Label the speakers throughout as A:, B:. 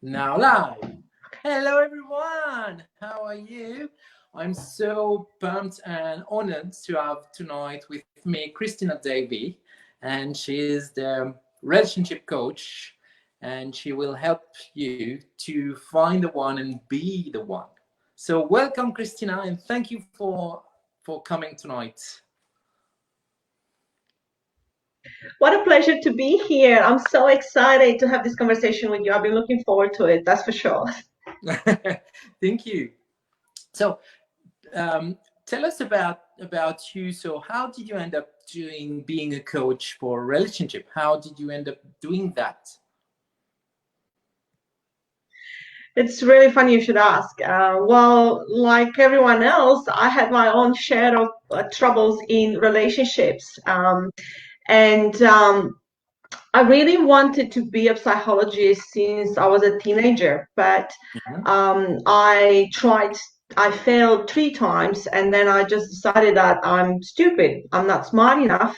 A: Now live. Hello everyone. How are you? I'm so pumped and honored to have tonight with me Cristina Davy, and she is the relationship coach, and she will help you to find the one and be the one. So welcome Cristina, and thank you for coming tonight.
B: What a pleasure to be here. I'm so excited to have this conversation with you. I've been looking forward to it, that's for sure.
A: Thank you. So tell us about you. So how did you end up doing being a coach for a relationship? How did you end up doing that?
B: It's really funny you should ask. Well, like everyone else, I had my own share of troubles in relationships. And I really wanted to be a psychologist since I was a teenager, but I failed 3 times, and then I just decided that I'm stupid. I'm not smart enough.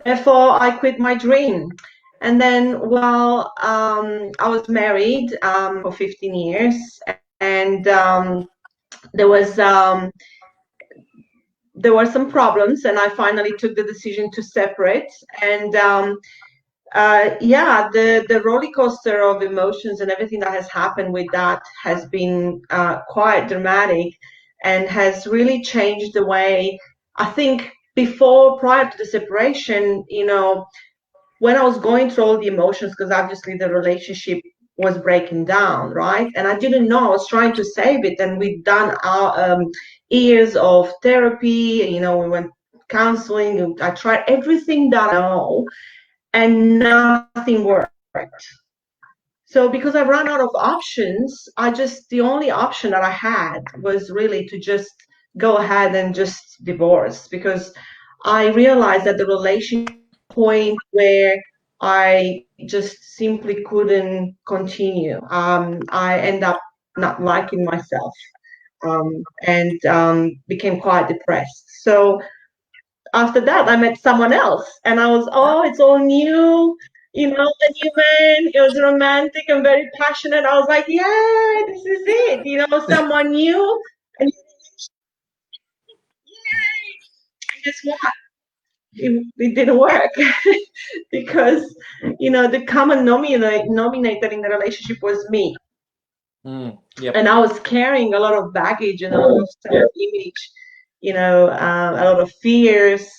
B: Therefore, I quit my dream. And then, I was married for 15 years, and there was there were some problems, and I finally took the decision to separate. And yeah, the roller coaster of emotions and everything that has happened with that has been quite dramatic, and has really changed the way I think. Prior to the separation, when I was going through all the emotions, because obviously the relationship was breaking down, right? And I didn't know, I was trying to save it, and we've done our years of therapy, we went counseling, I tried everything that I know, and nothing worked. So because I ran out of options, the only option that I had was really to just go ahead and just divorce, because I realized that the relationship point where I just simply couldn't continue. I end up not liking myself, and became quite depressed. So after that, I met someone else, and I was, it's all new, the new man. It was romantic and very passionate. I was like, yeah, this is it, someone new. And yay! Guess what? It didn't work because, the common nominator in the relationship was me.
A: Yep.
B: And I was carrying a lot of baggage and a lot of self-image, a lot of fears.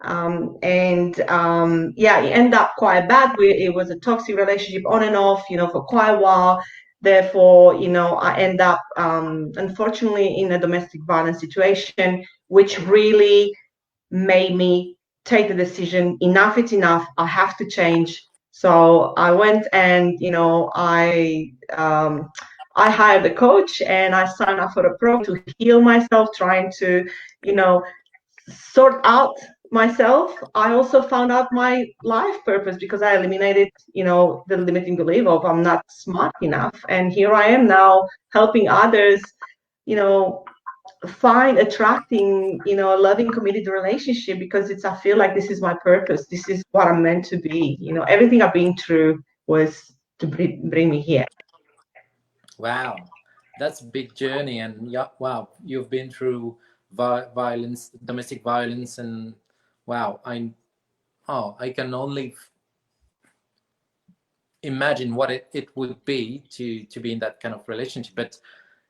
B: Yeah, it ended up quite bad. It was a toxic relationship on and off, for quite a while. Therefore, I end up, unfortunately, in a domestic violence situation, which really made me take the decision, enough is enough, I have to change. So I went and, I hired a coach, and I signed up for a program to heal myself, trying to, sort out myself. I also found out my life purpose, because I eliminated, the limiting belief of I'm not smart enough. And here I am now helping others, find attracting, a loving, committed relationship, because I feel like this is my purpose. This is what I'm meant to be. Everything I've been through was to bring me here.
A: Wow, that's a big journey, and yeah, wow, you've been through violence, domestic violence, and wow, I can only imagine what it would be to be in that kind of relationship. But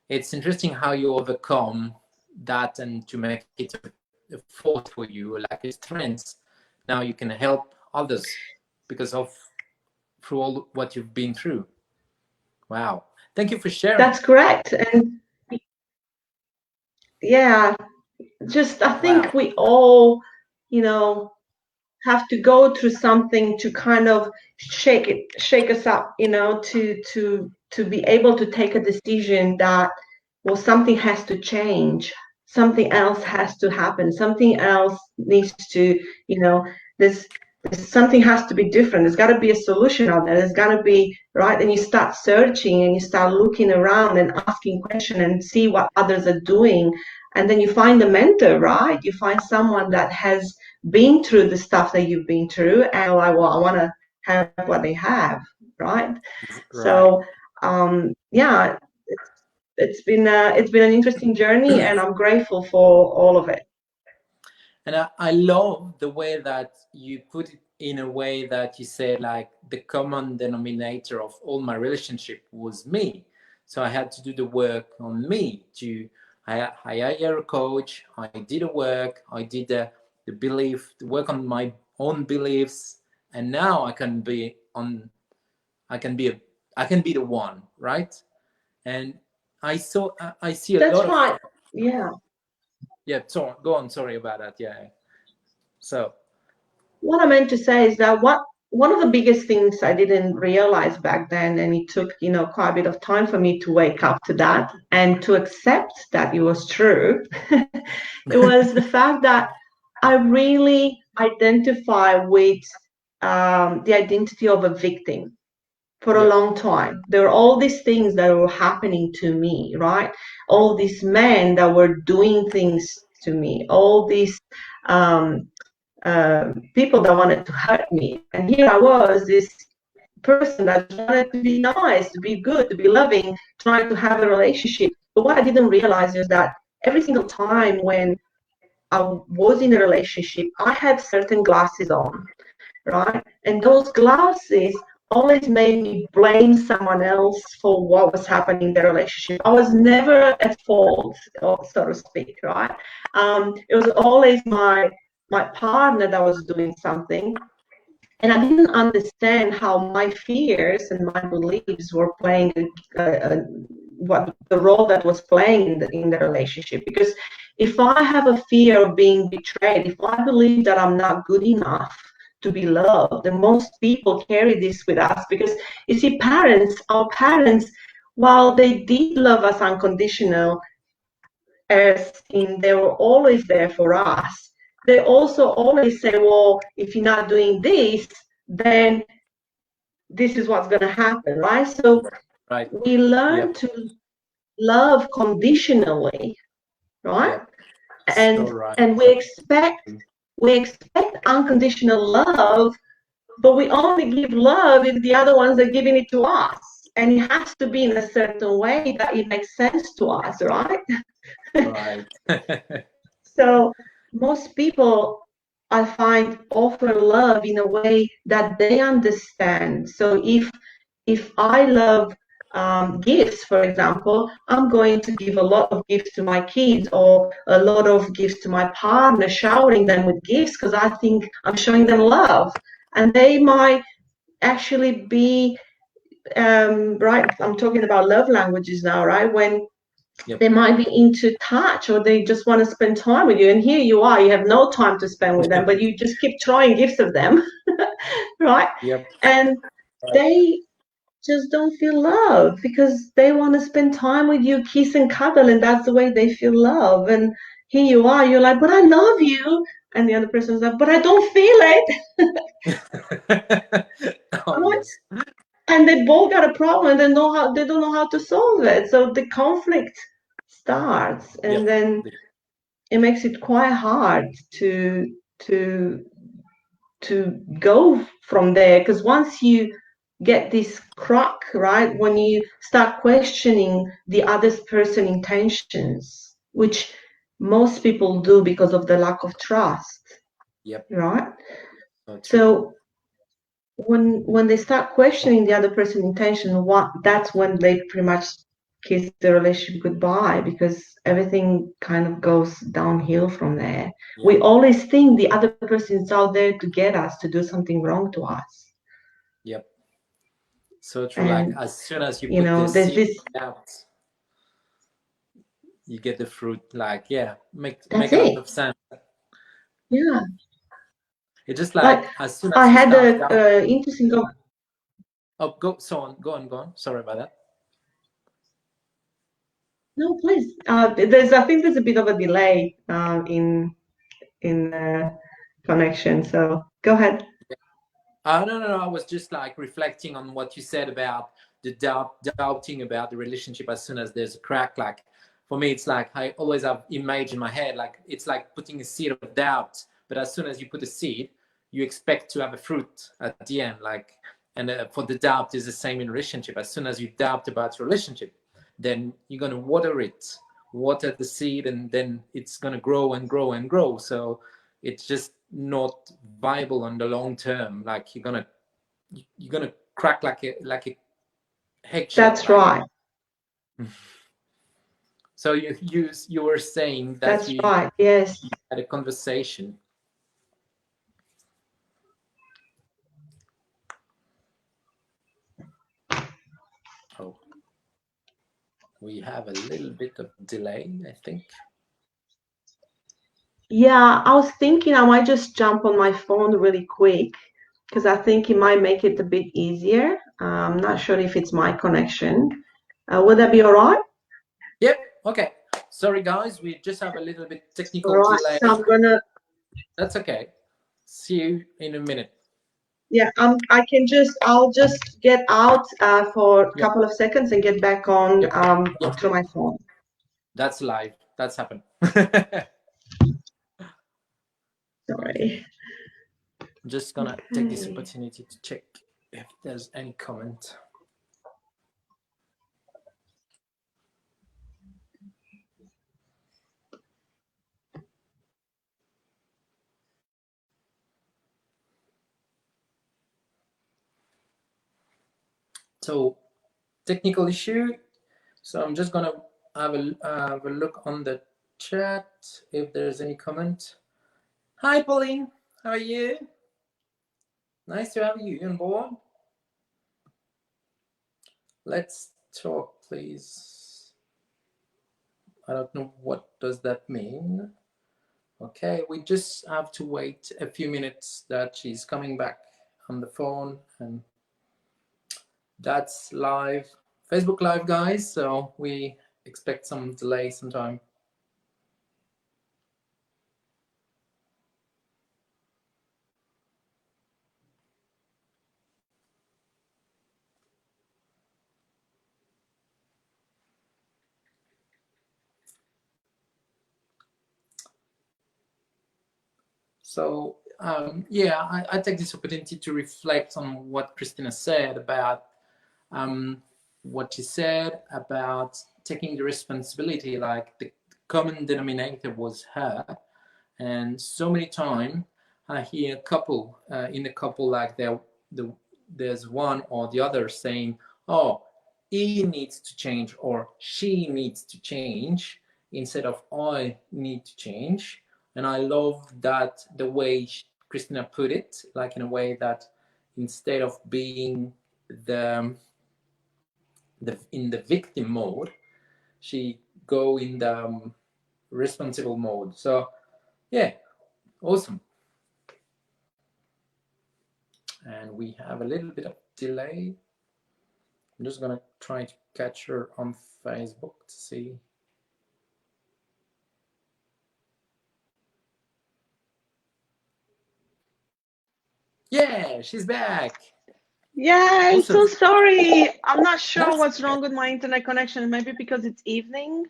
A: it's interesting how you overcome that and to make it a force for you, like a strength. Now you can help others because of through all what you've been through. Wow, thank you for sharing.
B: That's correct. And yeah, just I think we all, have to go through something to kind of shake us up, to be able to take a decision that, well, something has to change, something else has to happen, something else needs to, there's something has to be different. There's got to be a solution out there. There's got to be, right? And you start searching, and you start looking around and asking questions and see what others are doing. And then you find a mentor, right? You find someone that has been through the stuff that you've been through, and you're like, well, I want to have what they have, right? So yeah, it's been an interesting journey, and I'm grateful for all of it.
A: And I love the way that you put it in a way that you said, like, the common denominator of all my relationship was me. So I had to do the work on me. I hired a coach. I did the work. I did the work on my own beliefs, and now I can be the one, right? And I see a
B: That's
A: lot of,
B: right. Yeah.
A: yeah. So go on. Sorry about that. Yeah. So
B: What I meant to say is that one of the biggest things I didn't realize back then, and it took, quite a bit of time for me to wake up to that and to accept that it was true, it was the fact that I really identify with the identity of a victim for a
A: yeah,
B: long time. There were all these things that were happening to me, right? All these men that were doing things to me, all these um, people that wanted to hurt me. And here I was, this person that wanted to be nice, to be good, to be loving, trying to have a relationship. But what I didn't realize is that every single time when I was in a relationship, I had certain glasses on, right? And those glasses always made me blame someone else for what was happening in the relationship. I was never at fault, so to speak, right? It was always my partner that was doing something, and I didn't understand how my fears and my beliefs were playing what the role that was playing in the relationship. Because if I have a fear of being betrayed, if I believe that I'm not good enough to be loved, and most people carry this with us, because you see, our parents, while they did love us unconditional, as in they were always there for us, they also always say, well, if you're not doing this, then this is what's going to happen, right? So
A: right.
B: we learn
A: Yep.
B: to love conditionally, right?
A: Yep. So
B: And
A: right.
B: and we expect unconditional love, but we only give love if the other ones are giving it to us. And it has to be in a certain way that it makes sense to us, right?
A: Right.
B: So most people, I find, offer love in a way that they understand. So if I love gifts, for example, I'm going to give a lot of gifts to my kids, or a lot of gifts to my partner, showering them with gifts because I think I'm showing them love. And they might actually be right. I'm talking about love languages now, right? When
A: Yep.
B: they might be into touch, or they just want to spend time with you, and here you are, you have no time to spend with them, but you just keep throwing gifts of them, right?
A: Yep.
B: And
A: Right.
B: they just don't feel love because they want to spend time with you, kiss and cuddle, and that's the way they feel love. And here you are, you're like, but I love you, and the other person's like, but I don't feel it.
A: Oh
B: Right?
A: yes.
B: And they both got a problem, and they don't know how to solve it, so the conflict starts, and
A: Yep.
B: then it makes it quite hard to to go from there, because once you get this crack, right, when you start questioning the other person's intentions, which most people do because of the lack of trust,
A: Yep.
B: right?
A: So true.
B: So when they start questioning the other person's intention, that's when they pretty much kiss the relationship goodbye, because everything kind of goes downhill from there.
A: Yep.
B: We always think the other person is out there to get us to do something wrong to us.
A: Yep. So true. Like,
B: And
A: as soon as you put the
B: there's
A: seed
B: this,
A: out, you get the fruit. Like, yeah, make
B: that's
A: a lot
B: it.
A: of sense.
B: Yeah.
A: It's just
B: Like
A: like, as soon
B: I
A: as you
B: had
A: start down.
B: a interesting
A: Oh, go on. Sorry about that.
B: no, please. I think there's a bit of a delay in connection, so go ahead.
A: No. I was just like reflecting on what you said about the doubting about the relationship as soon as there's a crack. Like, for me, it's like I always have image in my head. Like, it's like putting a seed of doubt, but as soon as you put a seed, you expect to have a fruit at the end. Like, And for the doubt is the same in relationship. As soon as you doubt about your relationship, then you're going to water the seed, and then it's going to grow and grow and grow. So it's just not viable on the long term. Like you're going to crack like a eggshell.
B: That's right.
A: So you were saying that
B: that's right. Yes.
A: you had a conversation. Oh, we have a little bit of delay, I think.
B: Yeah, I was thinking I might just jump on my phone really quick because I think it might make it a bit easier. I'm not sure if it's my connection. Would that be all right?
A: Yep. Okay. Sorry, guys. We just have a little bit technical
B: All right.
A: delay.
B: So I'm gonna.
A: That's okay. See you in a minute.
B: Yeah, I'll just get out for a couple of seconds and get back on to my phone.
A: That's live. That's happened.
B: Sorry.
A: I'm just gonna take this opportunity to check if there's any comment. So, technical issue. So I'm just gonna have a look on the chat if there's any comment. Hi, Pauline. How are you? Nice to have you on board. Let's talk, please. I don't know what does that mean. Okay, we just have to wait a few minutes that she's coming back on the phone, and that's live, Facebook Live, guys. So we expect some delay sometime. So yeah, I take this opportunity to reflect on what Cristina said about what she said about taking the responsibility. Like the common denominator was her, and so many times I hear couple in a couple like there's one or the other saying, "Oh, he needs to change" or "she needs to change," instead of "I need to change." And I love that the way Cristina put it, like in a way that instead of being in the victim mode, she go in the responsible mode. So yeah, awesome. And we have a little bit of delay. I'm just gonna try to catch her on Facebook to see. Yeah, she's back.
B: Yeah, I'm so sorry. I'm not sure
A: That's
B: what's
A: okay.
B: wrong with my internet connection. Maybe because it's evening.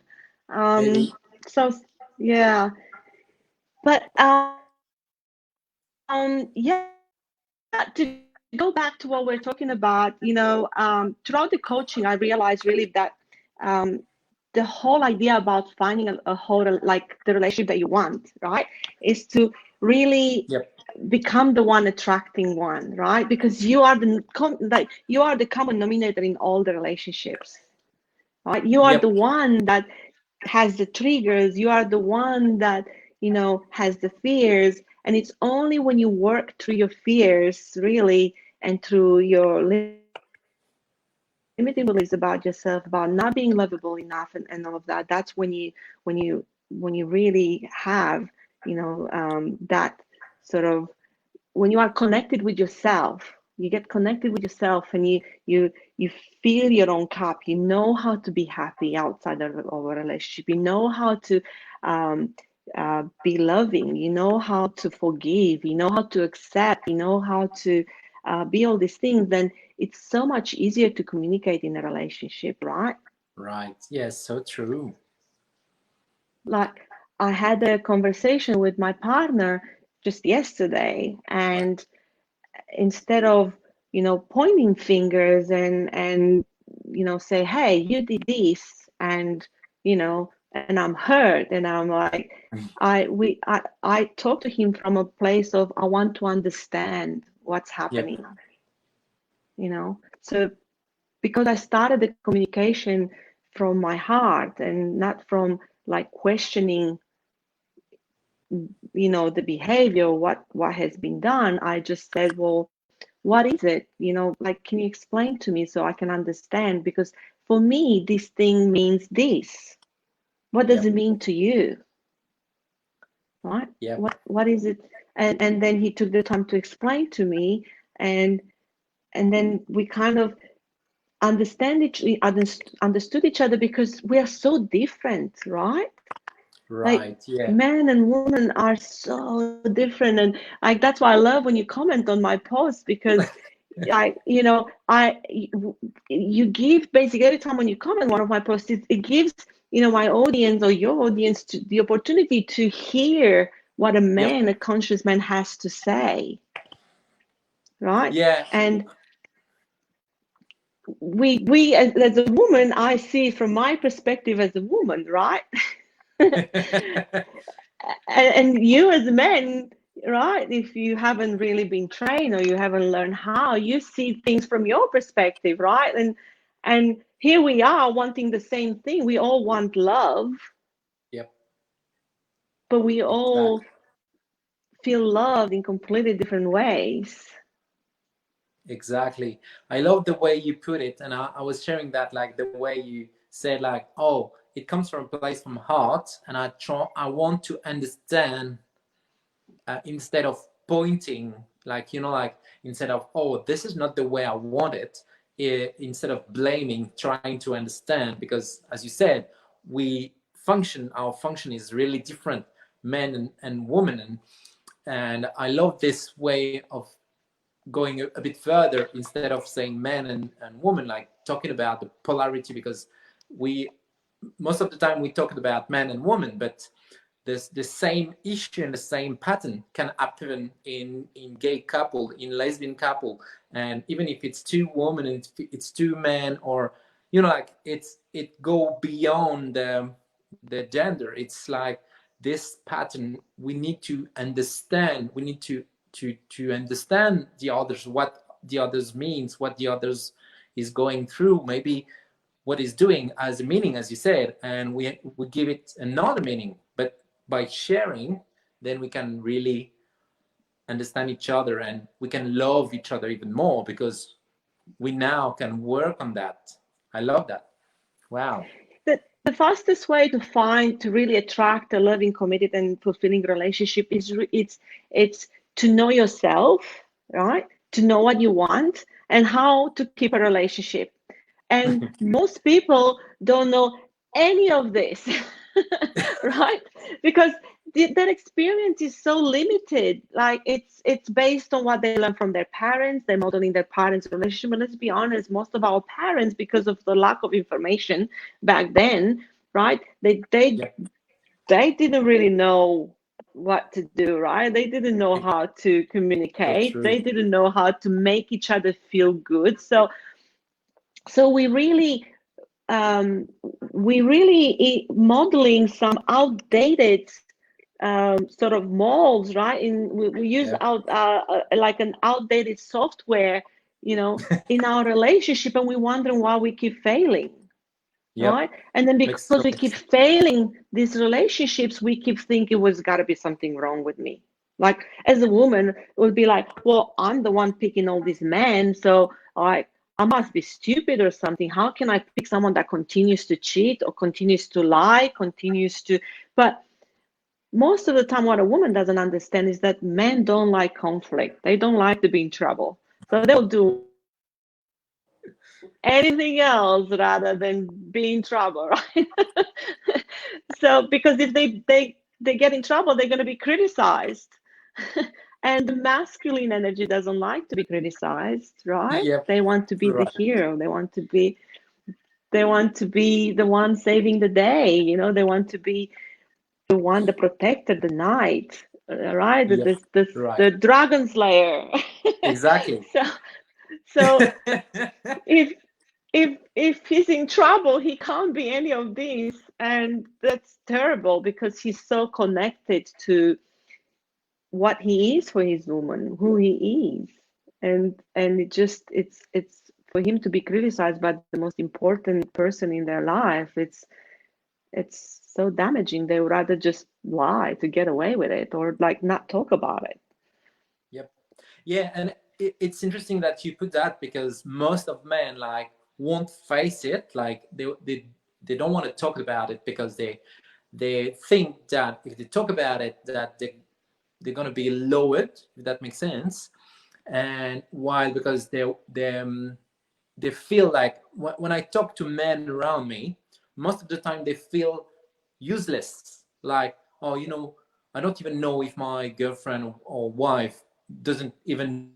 A: Maybe.
B: So yeah, but yeah. To go back to what we're talking about, throughout the coaching, I realized really that the whole idea about finding a whole, like the relationship that you want, right, is to really become the one attracting one, right? Because you are you are the common denominator in all the relationships, right? You are the one that has the triggers. You are the one that has the fears, and it's only when you work through your fears really and through your limiting beliefs about yourself, about not being lovable enough, and all of that. That's when you really have that sort of, when you are connected with yourself. You get connected with yourself, and you fill your own cup. You know how to be happy outside of a relationship. You know how to be loving. You know how to forgive. You know how to accept. You know how to be all these things. Then it's so much easier to communicate in a relationship, right?
A: Right. Yes, so true.
B: Like, I had a conversation with my partner just yesterday, and instead of pointing fingers and say, hey, you did this, and and I'm hurt, and I'm like, I talk to him from a place of, I want to understand what's happening. So because I started the communication from my heart and not from like questioning the behavior, what has been done, I just said, well, what is it? Like, can you explain to me so I can understand? Because for me, this thing means this. What does it mean to you? Right? What is it? And then he took the time to explain to me, and then we kind of understood each other, because we are so different, right?
A: Right.
B: Like, men and women are so different, and like that's why I love when you comment on my posts, because you give, basically every time when you comment one of my posts, it gives my audience or your audience the opportunity to hear what a man, a conscious man, has to say, right? And we as a woman, I see from my perspective as a woman, right? and you as a man, right, if you haven't really been trained or you haven't learned how, you see things from your perspective, right? And here we are wanting the same thing. We all want love, but we all feel loved in completely different ways.
A: Exactly. I love the way you put it, and I was sharing that, like the way you said, like, oh, it comes from a place from heart, and I want to understand, instead of pointing, like, like, instead of, oh, this is not the way I want it, instead of blaming, trying to understand, because as you said, our function is really different, men and women, and I love this way of going a bit further, instead of saying man and woman, like talking about the polarity, because we most of the time we talk about man and woman, but there's the same issue and the same pattern can happen in gay couple, in lesbian couple, and even if it's two women and it's two men, or like it go beyond the gender. It's like this pattern we need to understand. We need to understand the others, what the others means, what the others is going through, maybe what is doing as a meaning, as you said, and we give it another meaning. But by sharing, then we can really understand each other, and we can love each other even more, because we now can work on that. I love that. Wow.
B: The fastest way to really attract a loving, committed, and fulfilling relationship is it's to know yourself, right? To know what you want and how to keep a relationship. And most people don't know any of this, right? Because their experience is so limited. Like it's based on what they learn from their parents. They're modeling their parents' relationship. But let's be honest, most of our parents, because of the lack of information back then, right? They didn't really know what to do, right? They didn't know how to communicate. They didn't know how to make each other feel good. So we really modeling some outdated sort of molds, right? We use like an outdated software, in our relationship, and we're wondering why we keep failing, right? And then because we keep failing these relationships, we keep thinking there's got to be something wrong with me. Like as a woman, it would be like, well, I'm the one picking all these men, so I must be stupid or something. How can I pick someone that continues to cheat or continues to lie, but most of the time what a woman doesn't understand is that men don't like conflict. They don't like to be in trouble. So they'll do anything else rather than be in trouble, right? So because if they get in trouble, they're going to be criticized. And the masculine energy doesn't like to be criticized, right? They want to be the hero. They want to be the one saving the day. They want to be the one, the protector, the knight, right? The dragon slayer.
A: Exactly.
B: So if he's in trouble, he can't be any of these, and that's terrible because he's so connected to what he is for his woman, who he is, and it's for him to be criticized by the most important person in their life. It's so damaging. They would rather just lie to get away with it, or like not talk about it.
A: Yep. Yeah, and it's interesting that you put that, because most of men like won't face it. Like they don't want to talk about it because they think that if they talk about it, that they're going to be lowered, if that makes sense. And why? Because they feel like when I talk to men around me, most of the time they feel useless. Like, oh, I don't even know if my girlfriend or wife doesn't even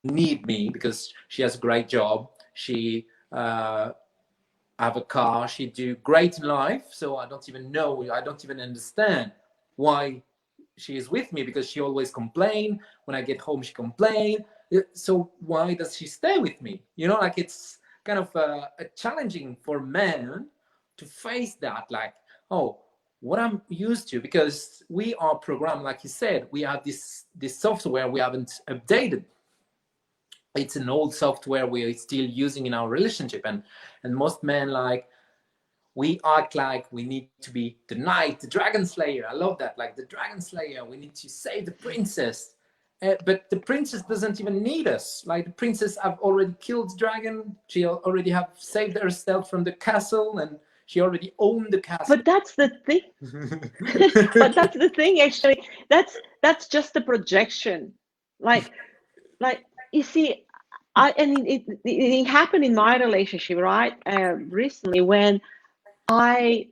A: need me because she has a great job. She have a car. She do great in life. So I don't even know. I don't even understand why she is with me, because she always complain. When I get home, she complain. So why does she stay with me? Like it's kind of challenging for men to face that. Like, oh, what I'm used to, because we are programmed, like you said, we have this software we haven't updated. It's an old software we're still using in our relationship, and most men, like, we act like we need to be the knight, the dragon slayer. I love that. Like the dragon slayer, we need to save the princess. But the princess doesn't even need us. Like the princess have already killed the dragon. She already have saved herself from the castle, and she already owned the castle.
B: But that's the thing. But that's the thing, actually. That's just a projection. Like you see, it happened in my relationship, right? Recently, when I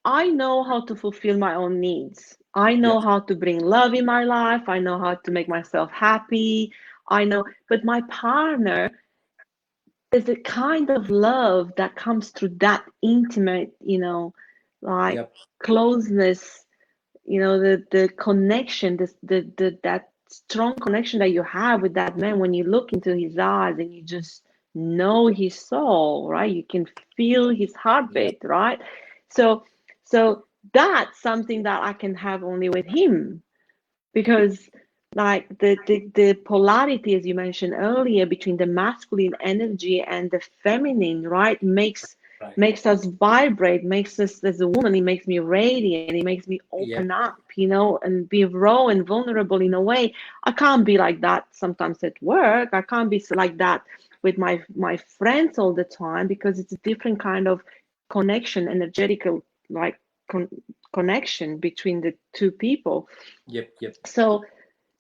B: know how to fulfill my own needs. I know how to bring love in my life. I know how to make myself happy. I know, but my partner is the kind of love that comes through that intimate, closeness, the connection, that strong connection that you have with that man when you look into his eyes and you just know his soul, right? You can feel his heartbeat, right? So that's something that I can have only with him, because like the polarity, as you mentioned earlier, between the masculine energy and the feminine, right, makes us vibrate, makes us, as a woman, it makes me radiant, it makes me open up, and be raw and vulnerable in a way. I can't be like that sometimes at work. I can't be like that with my friends all the time, because it's a different kind of connection, energetical, like connection between the two people. So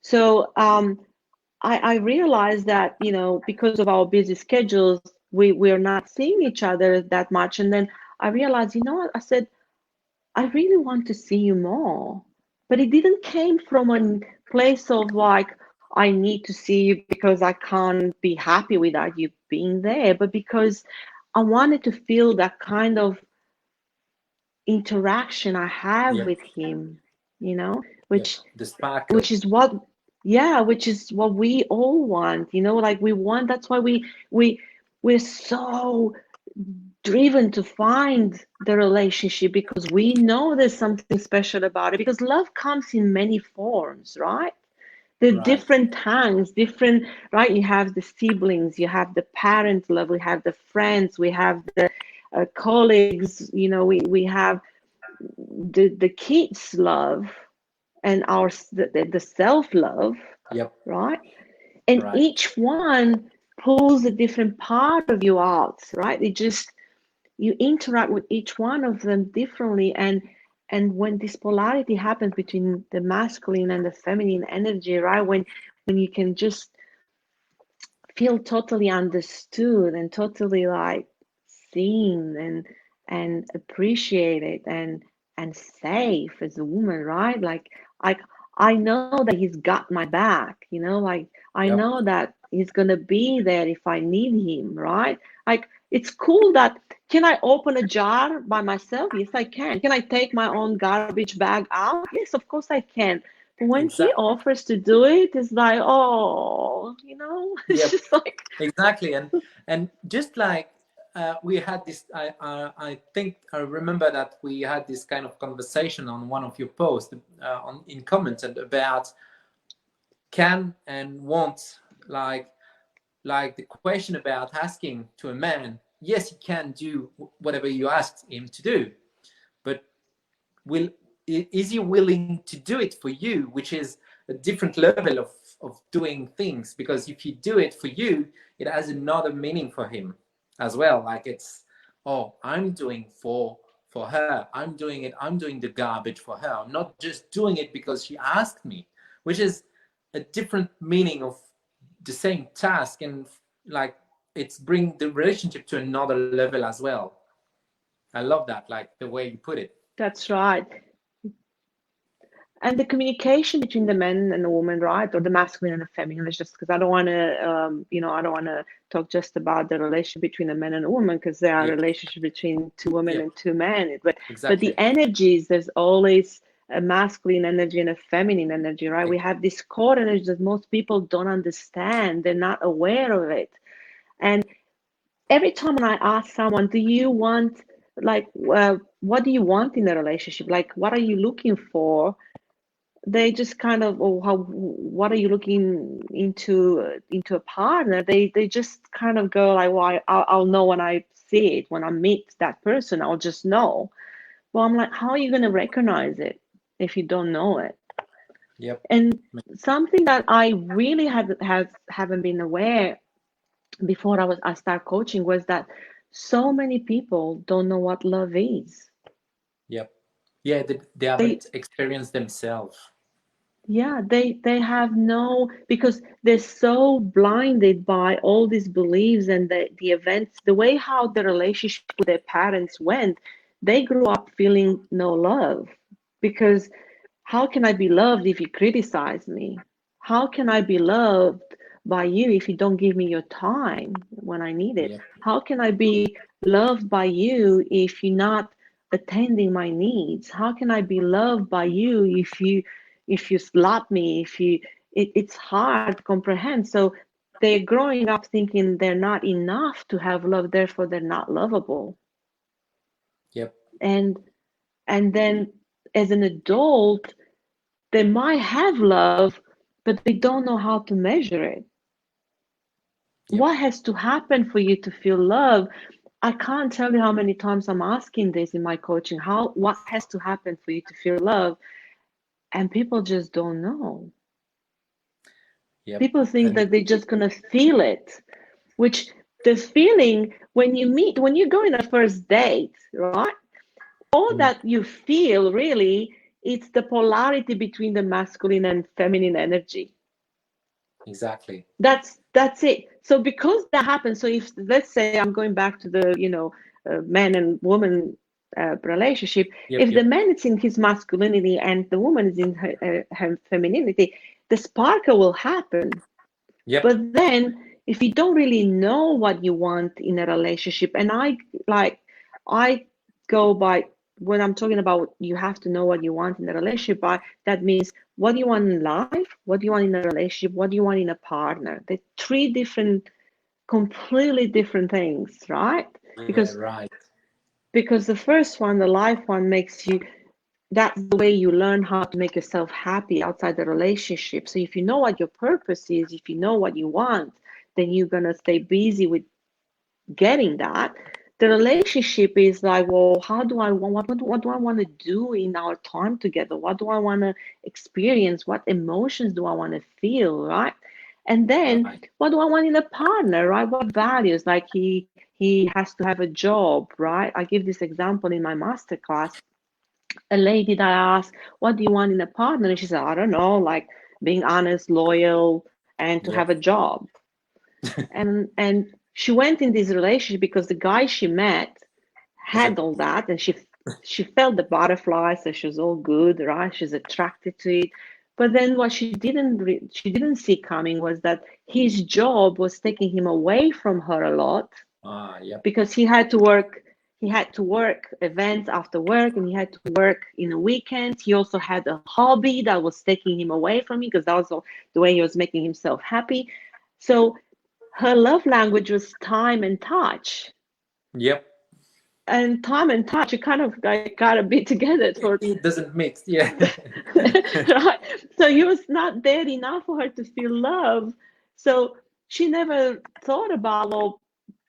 B: I realized that, because of our busy schedules, we're not seeing each other that much. And then I realized, what? I said, I really want to see you more. But it didn't came from a place of like, I need to see you because I can't be happy without you being there, but because I wanted to feel that kind of interaction I have with him, which is what we all want, like we want. That's why we're so driven to find the relationship, because we know there's something special about it, because love comes in many forms, right? The different tongues, different, right? You have the siblings, you have the parent love, we have the friends, we have the colleagues, we have the kids love, and the self-love, right? And each one pulls a different part of you out, right? You interact with each one of them differently, and when this polarity happens between the masculine and the feminine energy, right, when you can just feel totally understood and totally like seen and appreciated and safe as a woman, right? Like I know that he's got my back, like I know that he's gonna be there if I need him, right? Like it's cool that, can I open a jar by myself? Yes, I can. Can I take my own garbage bag out? Yes, of course I can. when he
A: Exactly.
B: offers to do it, it's like, oh, it's
A: Yep.
B: just like,
A: Exactly. And just like we had this, I think I remember that we had this kind of conversation on one of your posts in comments and about can and won't, like the question about asking to a man, yes, he can do whatever you asked him to do, but will is he willing to do it for you, which is a different level of doing things, because if you do it for you, it has another meaning for him as well. Like it's, oh, I'm doing for her, I'm doing the garbage for her, I'm not just doing it because she asked me, which is a different meaning of the same task. And like it's bring the relationship to another level as well. I love that, like the way you put it.
B: that's right. And the communication between the men and the woman, right, or the masculine and the feminine, is just because I don't want to, I don't want to talk just about the relationship between a man and a woman, because there are
A: Yep.
B: relationships between two women
A: Yep.
B: and two men. But the
A: Exactly.
B: energies, there's always a masculine energy and a feminine energy, right? We have this core energy that most people don't understand. They're not aware of it. And every time when I ask someone, do you want, like, what do you want in a relationship? Like, what are you looking for? They just kind of, oh, what are you looking into a partner? They just kind of go like, well, I'll know when I see it, when I meet that person, I'll just know. Well, I'm like, how are you going to recognize it if you don't know it?
A: Yep.
B: And something that I really haven't been aware before I start coaching was that so many people don't know what love is.
A: Yep. Yeah, they
B: They
A: haven't experienced themselves.
B: Yeah, they have no, because they're so blinded by all these beliefs and the events, the way how the relationship with their parents went. They grew up feeling no love, because how can I be loved if you criticize me? How can I be loved by you if you don't give me your time when I need it?
A: Yep.
B: How can I be loved by you if you're not attending my needs? How can I be loved by you if you slap me, it's hard to comprehend. So they're growing up thinking they're not enough to have love, therefore they're not lovable.
A: Yep.
B: And then as an adult, they might have love, but they don't know how to measure it.
A: Yep.
B: What has to happen for you to feel love? I can't tell you how many times I'm asking this in my coaching. What has to happen for you to feel love? And people just don't know.
A: Yep.
B: People think
A: And
B: that they're just gonna feel it, which the feeling when you go in a first date, right? All
A: mm,
B: that you feel really, it's the polarity between the masculine and feminine energy.
A: exactly.
B: That's it. So because that happens, so if let's say I'm going back to the man and woman relationship,
A: Yep.
B: if the
A: Yep.
B: man is in his masculinity and the woman is in her femininity, the sparkle will happen.
A: Yep.
B: But then if you don't really know what you want in a relationship, and I go by, when I'm talking about you have to know what you want in a relationship, that means what do you want in life, what do you want in a relationship, what do you want in a partner. They're three different, completely different things, right?
A: Yeah.
B: Because
A: Right.
B: the first one, the life one, makes you, that's the way you learn how to make yourself happy outside the relationship. So if you know what your purpose is, if you know what you want, then you're gonna stay busy with getting that. The relationship is like, well, how do I want, what do I want to do in our time together? What do I want to experience? What emotions do I want to feel, right? And then
A: Right.
B: what do I want in a partner, right? What values? Like he has to have a job, right? I give this example in my masterclass. A lady that I asked, what do you want in a partner? And she said, I don't know, like being honest, loyal, and to have
A: Yep.
B: a job. And she went in this relationship because the guy she met
A: Is
B: had
A: it?
B: all that, and she felt the butterflies, so she was all good, right? She's attracted to it. But then what she didn't see coming was that his job was taking him away from her a lot,
A: Ah. Yep.
B: because he had to work he had to work events after work, and he had to work in the weekends. He also had a hobby that was taking him away from me, because that was the way he was making himself happy. So her love language was time and touch.
A: Yep.
B: And time and touch, you kind of got a bit together for
A: It doesn't mix. Yeah.
B: right. So he was not there enough for her to feel love. So she never thought about, well,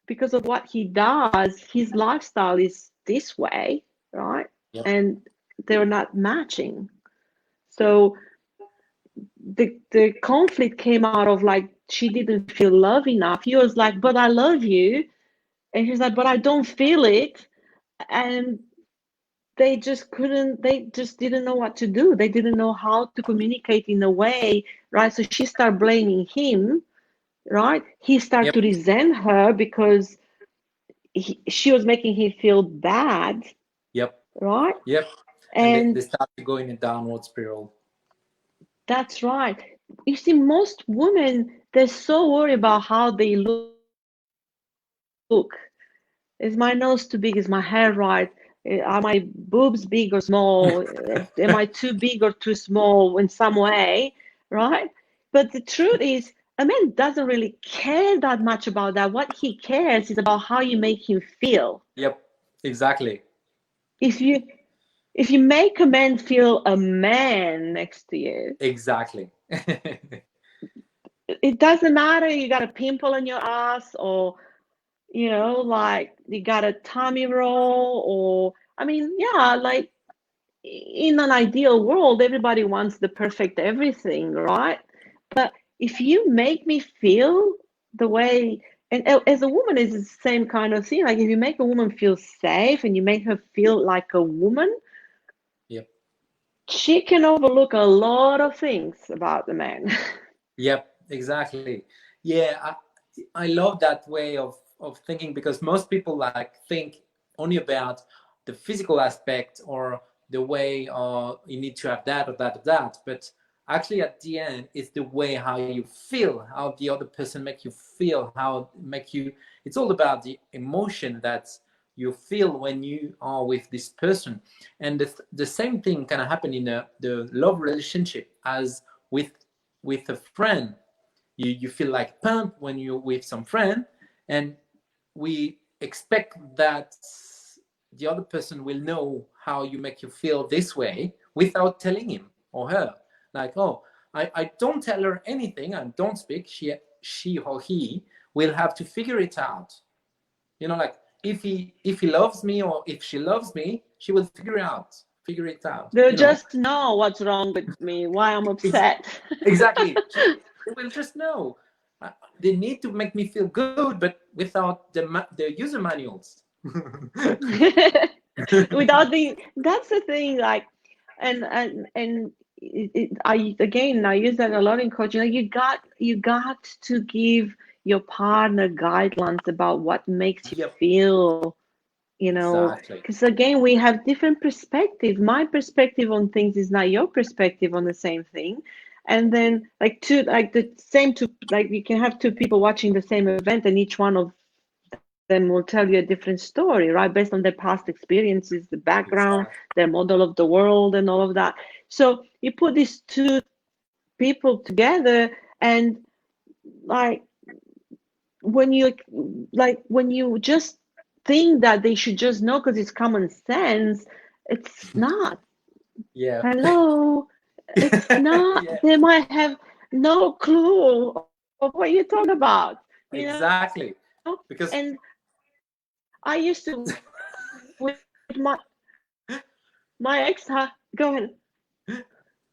B: because of what he does, his lifestyle is this way, right?
A: Yep.
B: And they're not matching. So the conflict came out of, like, she didn't feel love enough. He was like, but I love you. And he's like, but I don't feel it. And they just didn't know what to do. They didn't know how to communicate in a way, right? So she started blaming him, right? He started
A: Yep.
B: to resent her because she was making him feel bad,
A: Yep.
B: right?
A: Yep. And they start to go in a downward spiral.
B: That's right. You see, most women, they're so worried about how they look. Is my nose too big? Is my hair right? Are my boobs big or small? Am I too big or too small in some way, right? But the truth is, a man doesn't really care that much about that. What he cares is about how you make him feel.
A: Yep, exactly.
B: If you make a man feel a man next to you,
A: exactly.
B: it doesn't matter you got a pimple on your ass, or like you got a tummy roll, or I mean, yeah, like in an ideal world, everybody wants the perfect everything, right? But if you make me feel the way, and as a woman, it's the same kind of thing. Like if you make a woman feel safe and you make her feel like a woman,
A: yep,
B: she can overlook a lot of things about the man.
A: yep, exactly. Yeah, I love that way of thinking, because most people like think only about the physical aspect, or the way you need to have that or that or that, but actually at the end it's the way how you feel, how the other person make you feel, how make you, it's all about the emotion that you feel when you are with this person. And the same thing can happen in the love relationship as with a friend. You feel like pumped when you're with some friend, and we expect that the other person will know how you make you feel this way without telling him or her. Like, oh, I don't tell her anything, I don't speak, she or he will have to figure it out. Like if he loves me, or if she loves me, she will figure it out.
B: They'll just know what's wrong with me, why I'm upset.
A: Exactly. They will just know. They need to make me feel good, but without the user manuals.
B: Without that's the thing, like, and I use that a lot in coaching. Like you got to give your partner guidelines about what makes you feel,
A: Exactly.
B: because again, we have different perspective. My perspective on things is not your perspective on the same thing. And then like you can have two people watching the same event, and each one of them will tell you a different story, right? Based on their past experiences, the background, their model of the world, and all of that. So you put these two people together, and like when you just think that they should just know because it's common sense, it's not.
A: Yeah.
B: Hello, it's not.
A: Yeah.
B: They might have no clue of what you're talking about.
A: Exactly. Because
B: and I used to with my ex. Go ahead.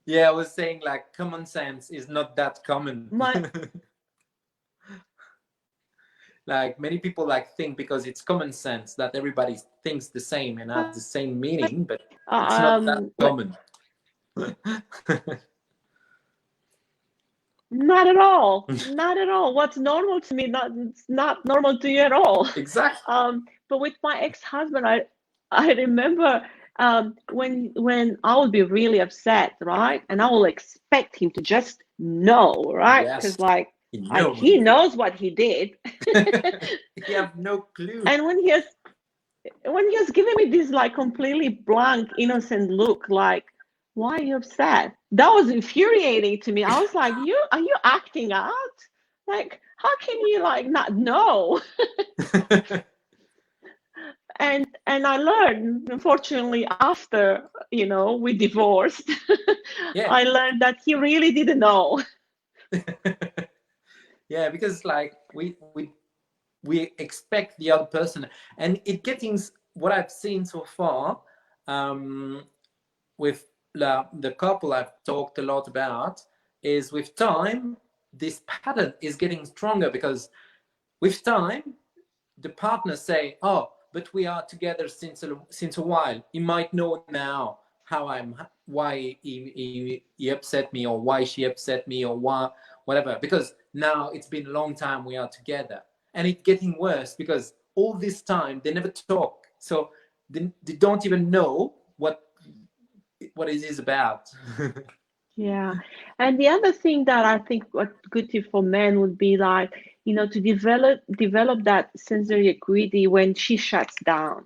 A: Yeah, I was saying like common sense is not that common. Like many people like think because it's common sense that everybody thinks the same and have the same meaning, but it's not that common.
B: Not at all. Not at all. What's normal to me, it's not normal to you at all.
A: Exactly.
B: But with my ex-husband, I remember when I would be really upset, right? And I will expect him to just know, right? Because he knows what he did.
A: He have no clue.
B: And when he has when he was giving me this like completely blank, innocent look, like, why are you upset? That was infuriating to me. I was like, are you acting out? Like, how can you like not know? And I learned, unfortunately, after, we divorced,
A: Yeah.
B: I learned that he really didn't know.
A: Yeah, because like we expect the other person, and it getting what I've seen so far, with the couple I've talked a lot about, is with time this pattern is getting stronger, because with time the partners say, oh, but we are together since a while, he might know now how I'm, why he upset me, or why she upset me, or why, whatever, because now it's been a long time we are together. And it's getting worse because all this time they never talk, so they don't even know what it is about.
B: Yeah. And the other thing that I think what good tip for men would be like, to develop that sensory acuity when she shuts down,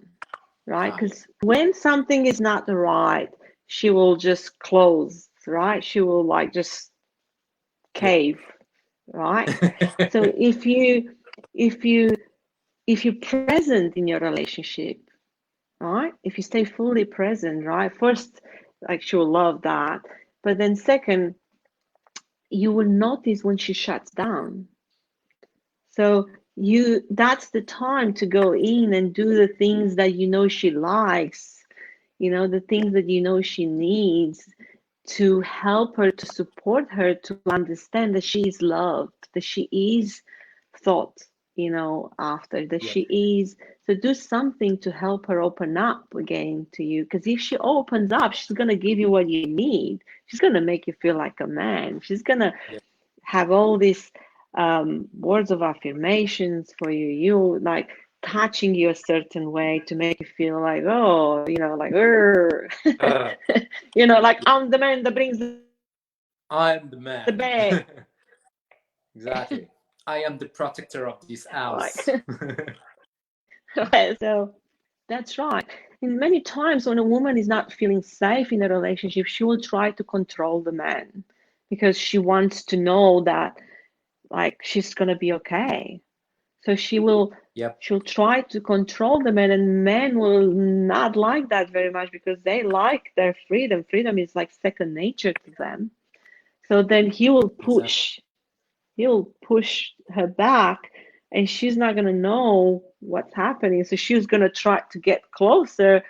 B: right?
A: Yeah.
B: Because when something is not right, she will just close, right? She will like just
A: Yep.
B: cave, right? So if you're present in your relationship, right? If you stay fully present, right? First, like she will love that. But then second, you will notice when she shuts down. So that's the time to go in and do the things that she likes, the things that she needs, to help her, to support her, to understand that she is loved, that she is thought, after, that
A: Yep.
B: she is. So do something to help her open up again to you. Because if she opens up, she's going to give you what you need. She's going to make you feel like a man. She's going to
A: Yep.
B: have all these words of affirmations for you. You like touching you a certain way to make you feel like, oh, like,
A: Uh,
B: like
A: yeah,
B: I'm the man that brings the
A: I'm the
B: bag.
A: man. Exactly. I am the protector of this
B: Like,
A: house.
B: so that's right. And many times when a woman is not feeling safe in a relationship, she will try to control the man because she wants to know that like she's gonna be okay. So
A: Yep.
B: she'll try to control the man, and men will not like that very much because they like their freedom. Freedom is like second nature to them. So then
A: Exactly.
B: he'll push her back, and she's not gonna know what's happening. So she's gonna try to get closer,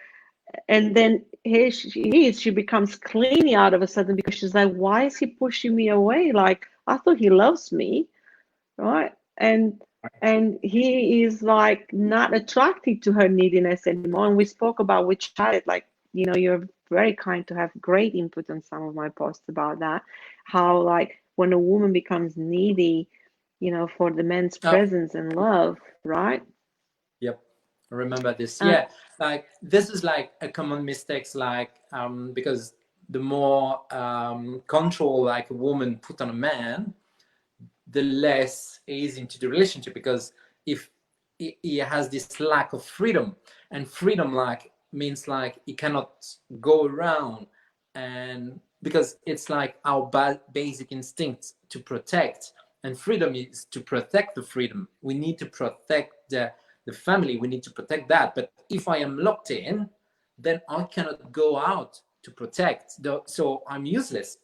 B: and then here she becomes clingy out of a sudden because she's like, why is he pushing me away? Like I thought he loves me, right? And he is like not attracted to her neediness anymore. And we spoke about, we chatted, like, you're very kind to have great input on some of my posts about that, how like when a woman becomes needy, for the man's
A: Oh,
B: presence and love, right?
A: yep. I remember this.
B: uh,
A: Yeah. Like this is like a common mistakes, like because the more control like a woman put on a man, the less he's into the relationship, because if he has this lack of freedom, and freedom like means like he cannot go around, and because it's like our basic instinct to protect, and freedom is to protect the freedom. We need to protect the family, we need to protect that. But if I am locked in, then I cannot go out to protect so I'm useless.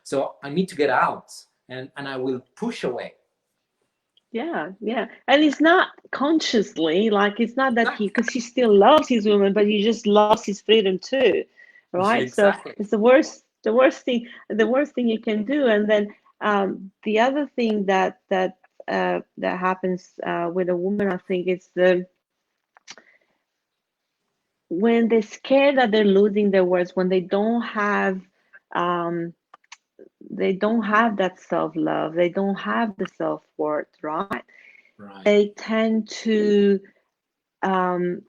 A: So I need to get out, and I will push away.
B: yeah, and it's not consciously, like it's not that
A: Exactly.
B: because he still loves his woman, but he just loves his freedom too, right? So
A: Exactly.
B: it's the worst thing you can do. And then the other thing that happens with a woman, I think, is when they're scared that they're losing their words, when um, they don't have that self-love, they don't have the self-worth, right?
A: Right.
B: They tend to um,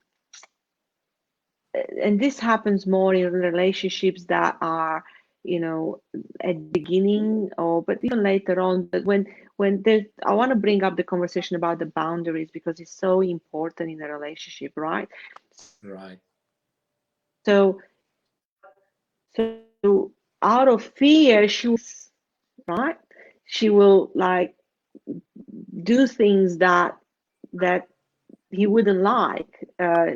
B: and this happens more in relationships that are at the beginning, but even later on. But when there's, I want to bring up the conversation about the boundaries because it's so important in a relationship, right?
A: Right.
B: So out of fear, right? She will like do things that he wouldn't like.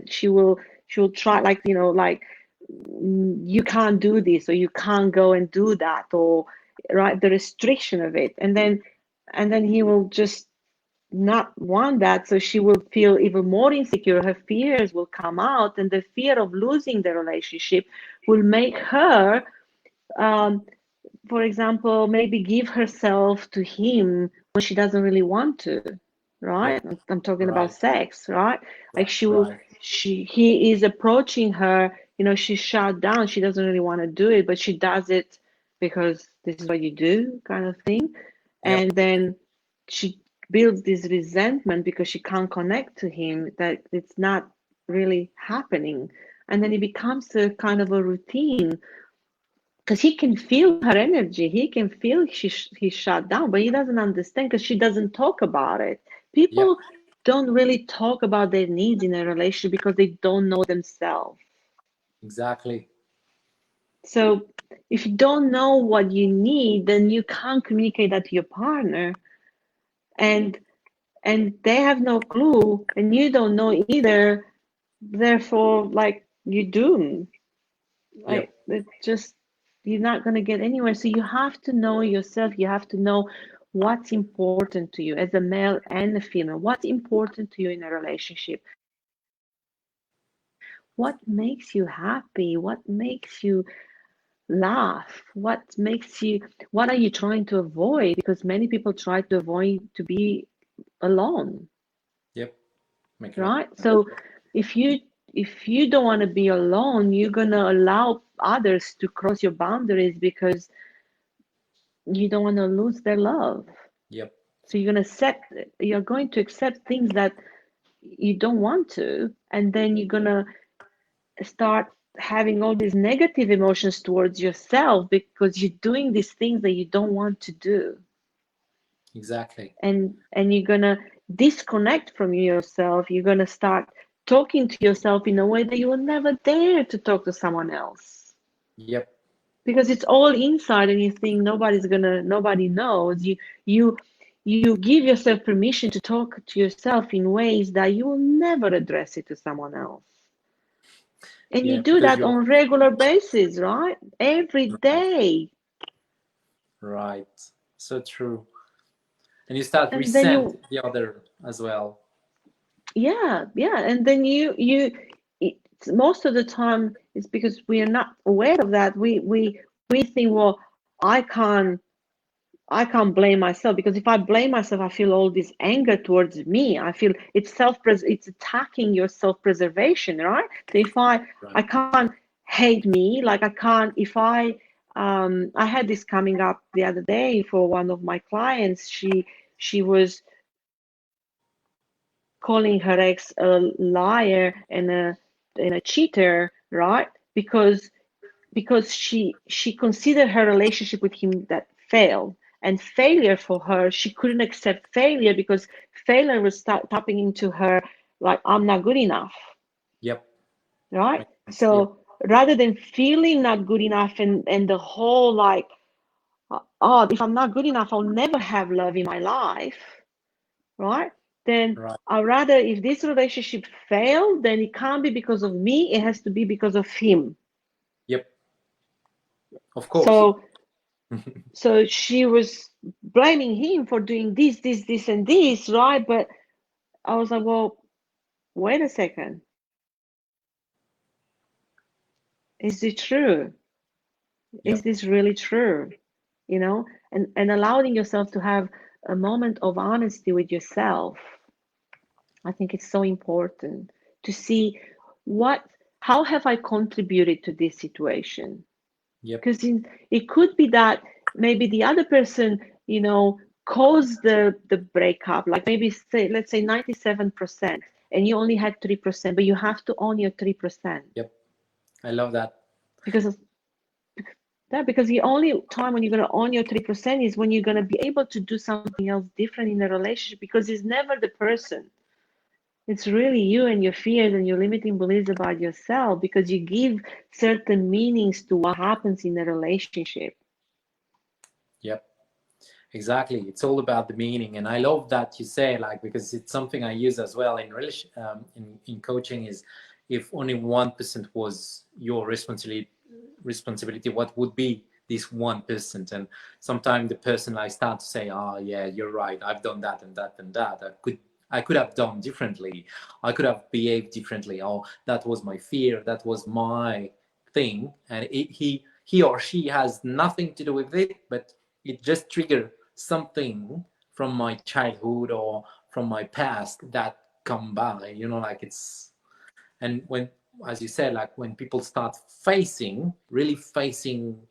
B: She'll try, like, you can't do this, or you can't go and do that, or right, the restriction of it, and then he will just not want that. So she will feel even more insecure. Her fears will come out, and the fear of losing the relationship will make her, um, for example, maybe give herself to him when she doesn't really want to, right?
A: Yep.
B: I'm talking about
A: Right.
B: sex, right? Like
A: Right.
B: he is approaching her, she's shut down. She doesn't really want to do it, but she does it because this is what you do, kind of thing.
A: Yep.
B: And then she builds this resentment because she can't connect to him, that it's not really happening. And then it becomes a kind of a routine because he can feel her energy. He can feel he's shut down, but he doesn't understand because she doesn't talk about it.
A: Yep.
B: People don't really talk about their needs in a relationship because they don't know themselves.
A: Exactly.
B: So if you don't know what you need, then you can't communicate that to your partner, and they have no clue, and you don't know either. Therefore, like, you're doomed.
A: Yep.
B: Like, it's just, you're not going to get anywhere. So you have to know yourself. You have to know what's important to you as a male and a female. What's important to you in a relationship? What makes you happy? What makes you laugh? What are you trying to avoid? Because many people try to avoid to be alone,
A: Yep. Making up.
B: right? So if you don't want to be alone, you're going to allow others to cross your boundaries because you don't want to lose their love.
A: Yep.
B: So you're going to accept things that you don't want to, and then you're going to start having all these negative emotions towards yourself because you're doing these things that you don't want to do.
A: Exactly.
B: And you're going to disconnect from yourself. You're going to start talking to yourself in a way that you will never dare to talk to someone else,
A: Yep.
B: because it's all inside, and you think nobody knows. You give yourself permission to talk to yourself in ways that you will never address it to someone else. And you
A: Yeah.
B: do
A: Because
B: that
A: you're
B: on regular basis, right? Every
A: right.
B: day.
A: Right. So true. And you start
B: And then
A: resent the other as well.
B: yeah. And then most of the time it's because we are not aware of that. We think, well, I can't I can't blame myself, because if I blame myself, I feel all this anger towards me. I feel it's attacking your self-preservation, right? So if I
A: Right.
B: can't hate me, like I can't, if I had this coming up the other day for one of my clients. She was calling her ex a liar and a cheater, right? Because she considered her relationship with him that failed, and failure for her, she couldn't accept failure because failure was tapping into her, like, I'm not good enough,
A: Yep.
B: right?
A: Makes sense. Yep.
B: So rather than feeling not good enough, and the whole, like, oh, if I'm not good enough, I'll never have love in my life, right? Then
A: Right.
B: I rather, if this relationship failed, then it can't be because of me, it has to be because of him.
A: Yep. Of course.
B: So so she was blaming him for doing this, and this, right? But I was like, well, wait a second. Is it true? Is
A: Yep.
B: this really true? And allowing yourself to have a moment of honesty with yourself. I think it's so important to see how have I contributed to this situation?
A: Yep.
B: Because it could be that maybe the other person, caused the breakup, like maybe let's say 97%, and you only had 3%, but you have to own your 3%,
A: Yep. I love that.
B: because that, because the only time when you're going to own your 3% is when you're going to be able to do something else different in a relationship, because it's never the person. It's really you and your fears and your limiting beliefs about yourself, because you give certain meanings to what happens in a relationship.
A: Yep. Exactly. It's all about the meaning. And I love that you say, like, because it's something I use as well in in coaching, is if only 1% was your responsibility, what would be this 1%? And sometimes the person like start to say, oh yeah, you're right, I've done that and that and that. I could have done differently. I could have behaved differently. Oh, that was my fear. That was my thing. And he or she has nothing to do with it, but it just triggered something from my childhood or from my past that come by, like it's. And when, as you said, like when people start really facing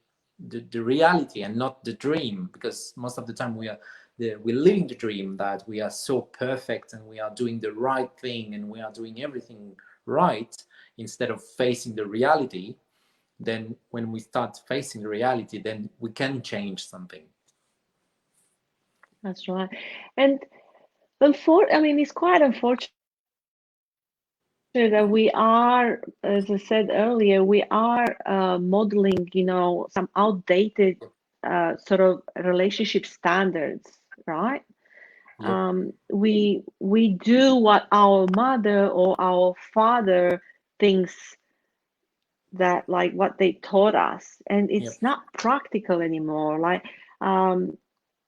A: the reality and not the dream, because most of the time we're living the dream that we are so perfect and we are doing the right thing and we are doing everything right, instead of facing the reality. Then when we start facing the reality, then we can change something.
B: That's right. And it's quite unfortunate that we are, as I said earlier, we are modeling, some outdated sort of relationship standards, right?
A: Yep.
B: We do what our mother or our father thinks that, like, what they taught us, and
A: Yep.
B: it's not practical anymore. Like,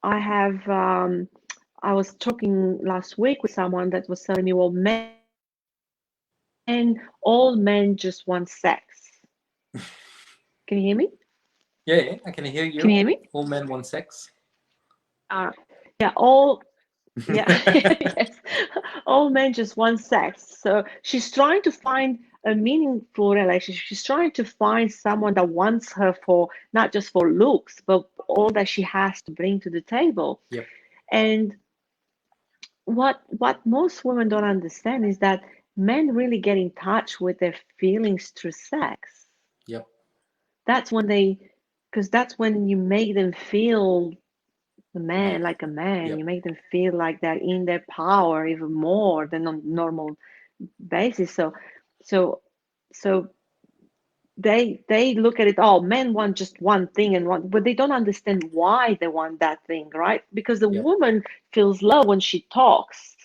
B: I have I was talking last week with someone that was telling me, well, all men just want sex. Can you hear me?
A: Yeah, I can hear
B: Can
A: you.
B: you hear me?
A: All men want sex.
B: Uh, yeah, all yeah, yes, all men just want sex. So she's trying to find a meaningful relationship. She's trying to find someone that wants her for not just for looks, but all that she has to bring to the table.
A: Yep.
B: And what most women don't understand is that men really get in touch with their feelings through sex.
A: Yep.
B: That's when because that's when you make them feel the man like a man.
A: Yep.
B: You make them feel like they're in their power even more than on normal basis. So so they look at it. Oh, men want just one thing and one, but they don't understand why they want that thing, right? Because the
A: Yep.
B: woman feels love when she talks,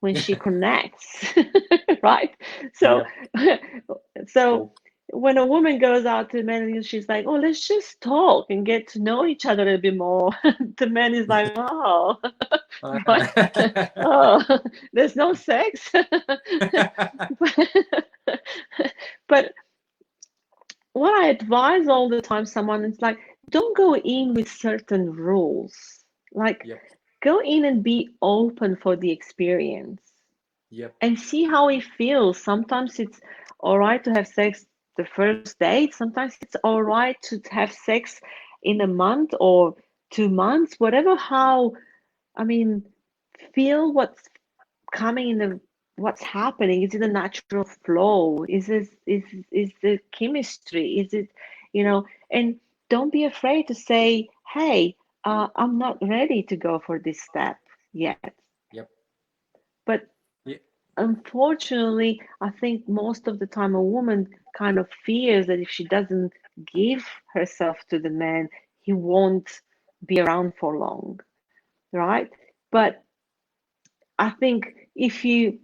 B: when she connects, right? So
A: Yep.
B: so
A: Oh.
B: when a woman goes out to men and she's like, oh, let's just talk and get to know each other a bit more, the man is like, oh, right? Oh, there's no sex. But what I advise all the time someone is like, don't go in with certain rules. Like,
A: Yep.
B: go in and be open for the experience
A: Yep.
B: and see how it feels. Sometimes it's all right to have sex the first date. Sometimes it's all right to have sex in a month or 2 months, whatever. I mean, feel what's coming in what's happening. Is it a natural flow? Is the chemistry? Is it, and don't be afraid to say, hey, I'm not ready to go for this step yet.
A: Yep.
B: But
A: Yep.
B: unfortunately, I think most of the time a woman kind of fears that if she doesn't give herself to the man, he won't be around for long, right? But I think if you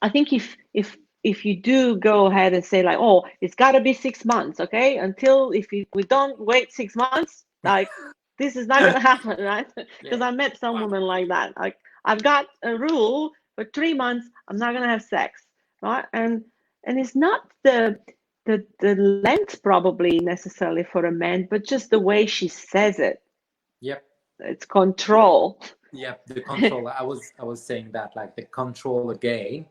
B: I think if you do go ahead and say like, oh, it's got to be 6 months, okay? Until if we don't wait 6 months, like this is not gonna happen, right? Because
A: Yeah.
B: I met some women like that. Like, I've got a rule for 3 months, I'm not gonna have sex, right? And it's not the length probably necessarily for a man, but just the way she says it.
A: Yep.
B: It's control.
A: Yep. The control. I was saying that, like, the control again,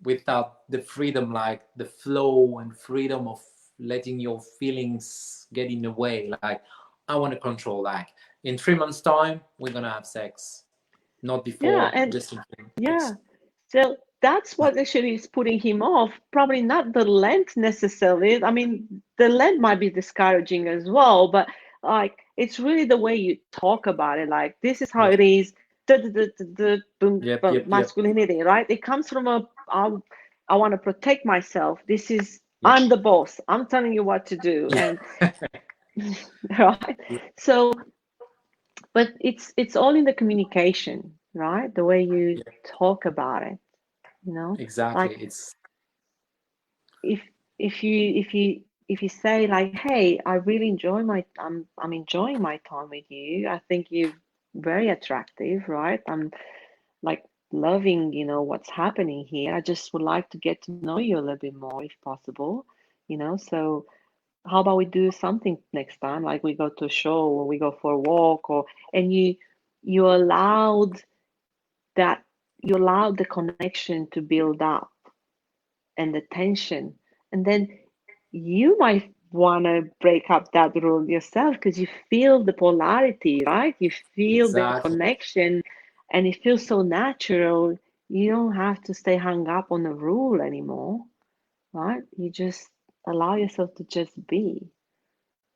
A: without the freedom, like the flow and freedom of letting your feelings get in the way. Like, I want to control, like, in 3 months time we're gonna have sex, not
B: Yeah,
A: before,
B: and
A: just in
B: yeah.
A: it's.
B: So that's what actually is putting him off. Probably not the length necessarily. I mean, the length might be discouraging as well, but like it's really the way you talk about it. Like this is how
A: Yeah.
B: it is. Boom,
A: Yep.
B: boom,
A: Yep. Yep.
B: masculinity, right? It comes from I want to protect myself. This is
A: Yep.
B: I'm the boss. I'm telling you what to do,
A: Yeah.
B: and right. So, but it's all in the communication, right? The way you
A: Yeah.
B: talk about it,
A: Exactly.
B: like
A: It's
B: if if you say like, hey, I really enjoy I'm enjoying my time with you. I think you're very attractive, right? I'm like loving, what's happening here. I just would like to get to know you a little bit more if possible, so how about we do something next time, like we go to a show or we go for a walk, or and you allowed that you allowed the connection to build up and the tension. And then you might want to break up that rule yourself because you feel the polarity, right? You feel the
A: exactly.
B: connection and it feels so natural. You don't have to stay hung up on a rule anymore, right? You just allow yourself to just be.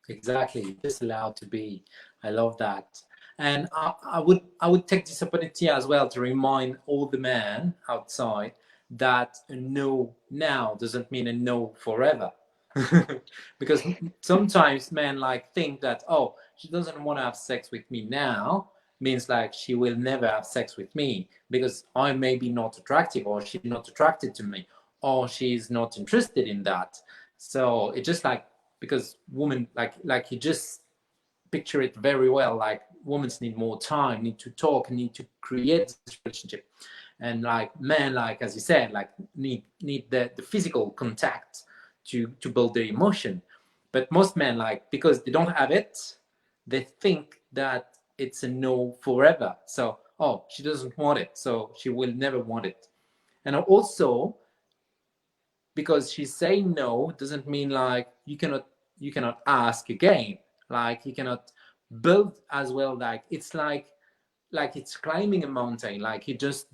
A: Exactly. Just allowed to be. I love that. And I would take this opportunity as well to remind all the men outside that a no now doesn't mean a no forever. Because sometimes men like think that, oh, she doesn't want to have sex with me now means like she will never have sex with me because I may be not attractive, or she's not attracted to me, or she's not interested in that. So it's just like, because women, like you just picture it very well, like women need more time, need to talk, need to create this relationship, and like men, like as you said, like need the physical contact to build the emotion. But most men, like, because they don't have it, they think that it's a no forever. So, oh, she doesn't want it, so she will never want it. And also, because she's saying no doesn't mean like you cannot ask again, like you cannot build as well. Like it's like it's climbing a mountain, like you just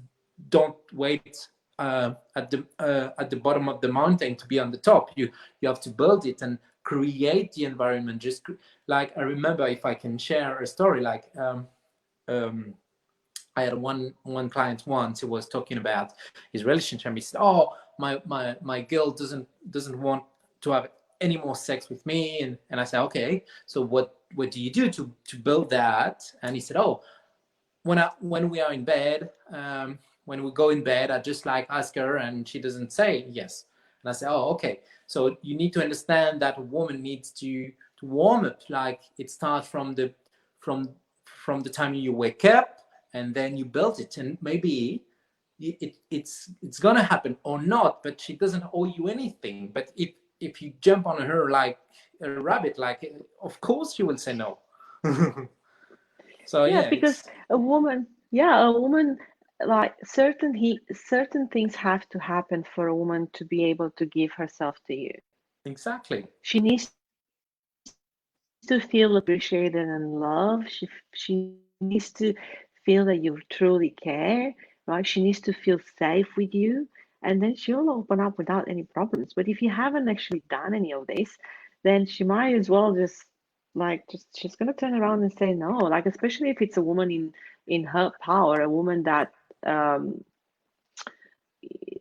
A: don't wait at the bottom of the mountain to be on the top. You have to build it and create the environment. Just like, I remember, if I can share a story, like um I had one client once who was talking about his relationship. He said, "Oh, my girl doesn't want to have any more sex with me." And I said, "Okay, so what do you do to build that?" And he said, "Oh, when we are in bed, when we go in bed, I just like ask her, and she doesn't say yes." And I said, "Oh, okay. So you need to understand that a woman needs to warm up. Like it starts from from the time you wake up, and then you build it, and maybe it's gonna happen or not, but she doesn't owe you anything. But if you jump on her like a rabbit, like, of course she will say no." So
B: Yeah,
A: yeah,
B: because
A: it's
B: a woman, like certain things have to happen for a woman to be able to give herself to you.
A: exactly.
B: She needs to feel appreciated and loved. She needs to feel that you truly care, right? She needs to feel safe with you, and then she'll open up without any problems. But if you haven't actually done any of this, then she might as well just she's gonna turn around and say no. Like especially if it's a woman in her power, um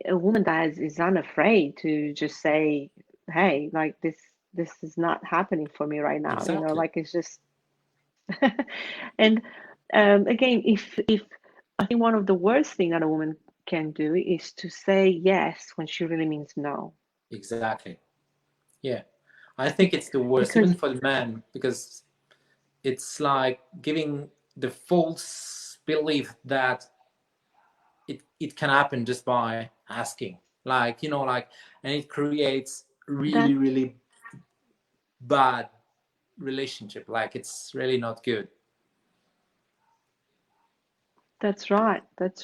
B: a woman that is unafraid to just say, hey, like this is not happening for me right now,
A: Exactly.
B: like it's just and again, if I think one of the worst thing that a woman can do is to say yes when she really means no.
A: Exactly. Yeah. I think it's the worst, even
B: Because
A: for the man, because it's like giving the false belief that it can happen just by asking. Like, like, and it creates really,
B: that
A: really bad relationship. Like, it's really not good.
B: that's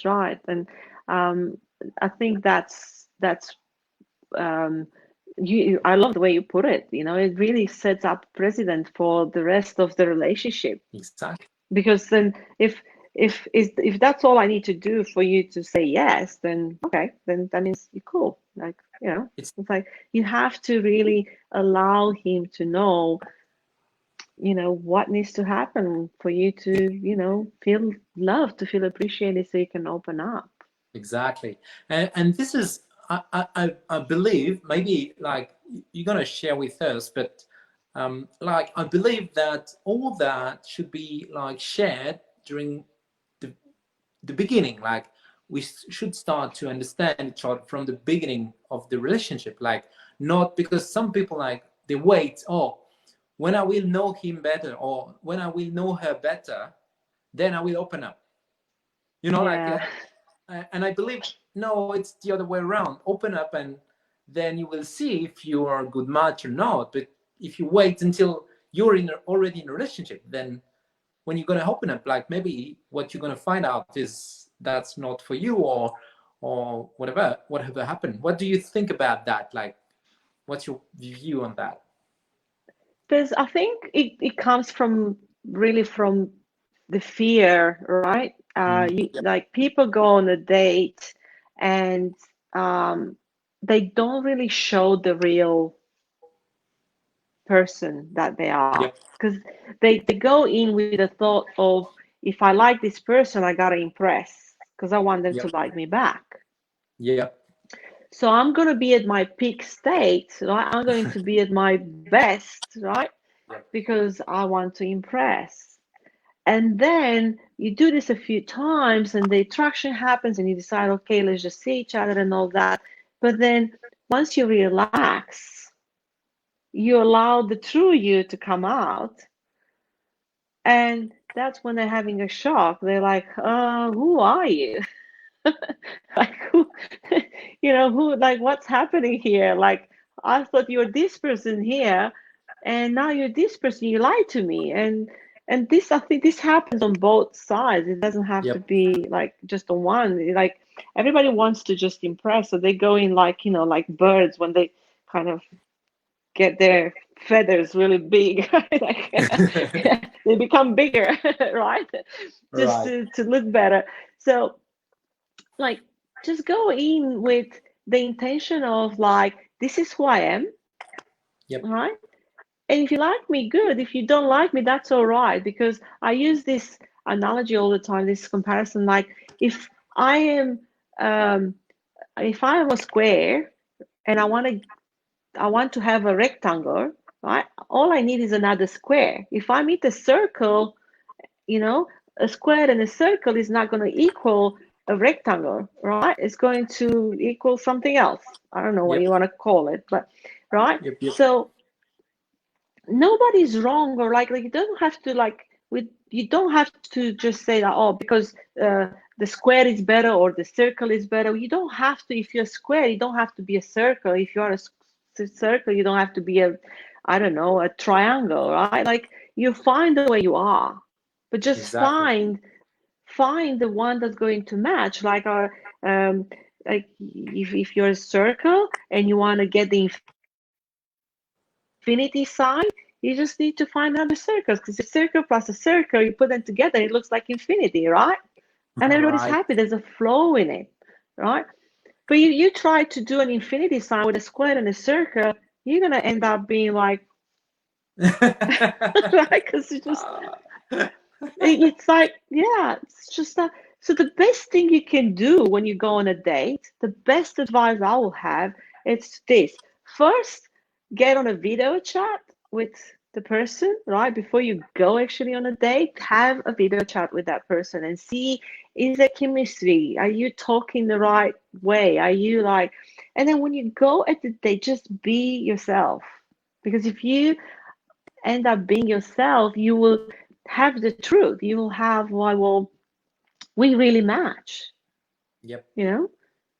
B: right, and um I think that's um I love the way you put it. It really sets up precedent for the rest of the relationship.
A: Exactly.
B: Because then if if that's all I need to do for you to say yes, then okay, then that means you're cool. Like, it's like you have to really allow him to know, what needs to happen for you to, feel loved, to feel appreciated, so you can open up.
A: Exactly. And this is, I believe, maybe like you're going to share with us, but like I believe that all that should be like shared during the beginning. Like we should start to understand each other from the beginning of the relationship. Like, not because some people, like, they wait, oh, when I will know him better, or when I will know her better, then I will open up.
B: Yeah.
A: And I believe, no, it's the other way around. Open up, and then you will see if you are a good match or not. But if you wait until you're already in a relationship, then when you're going to open up, like, maybe what you're going to find out is that's not for you, or whatever happened. What do you think about that? Like, what's your view on that?
B: Because I think it comes from really from the fear, right?
A: Yep.
B: Like, people go on a date, and they don't really show the real person that they are,
A: Yep.
B: because they go in with the thought of, if I like this person, I gotta impress, because I want them to
A: Yep.
B: like me back.
A: Yep.
B: So I'm going to be at my peak state, right? I'm going to be at my best, right?
A: Yep.
B: Because I want to impress. And then you do this a few times, and the attraction happens, and you decide, okay, let's just see each other and all that. But then once you relax, you allow the true you to come out. And that's when they're having a shock. They're like, who are you? Like, who, who, like, what's happening here? Like, I thought you were this person here, and now you're this person. You lied to me. And this, I think this happens on both sides. It doesn't have to
A: Yep.
B: be like just on one. Like, everybody wants to just impress, so they go in like, like birds when they kind of get their feathers really big. Like, they become bigger, right? Just
A: Right.
B: to look better. So, like, just go in with the intention of, like, this is who I am,
A: Yep.
B: right? And if you like me, good. If you don't like me, that's all right. Because I use this analogy all the time, this comparison. Like, if I am um, if I am a square, and I want to have a rectangle, right? All I need is another square. If I meet a circle, a square and a circle is not going to equal a rectangle, right? It's going to equal something else. I don't know what
A: Yep.
B: you want to call it, but right.
A: Yep. Yep.
B: So nobody's wrong, or like you don't have to, like, you don't have to just say that, oh, because the square is better or the circle is better. You don't have to. If you're a square, you don't have to be a circle. If you're a circle, you don't have to be a, I don't know, a triangle, right? Like, you find the way you are, but just
A: Exactly.
B: find the one that's going to match. Like, like, if you're a circle and you want to get the infinity sign, you just need to find other circles, because a circle plus a circle, you put them together, it looks like infinity, right? And everybody's
A: Right.
B: happy. There's a flow in it, right? But you try to do an infinity sign with a square and a circle, you're gonna end up being like, right? Because it's like, yeah, it's just that. So the best thing you can do when you go on a date, the best advice I will have, it's this. First, get on a video chat with the person, right? Before you go actually on a date, have a video chat with that person and see, is there chemistry? Are you talking the right way? Are you like, and then when you go at the date, just be yourself. Because if you end up being yourself, you will have the truth. You will have, well, we really match,
A: Yep.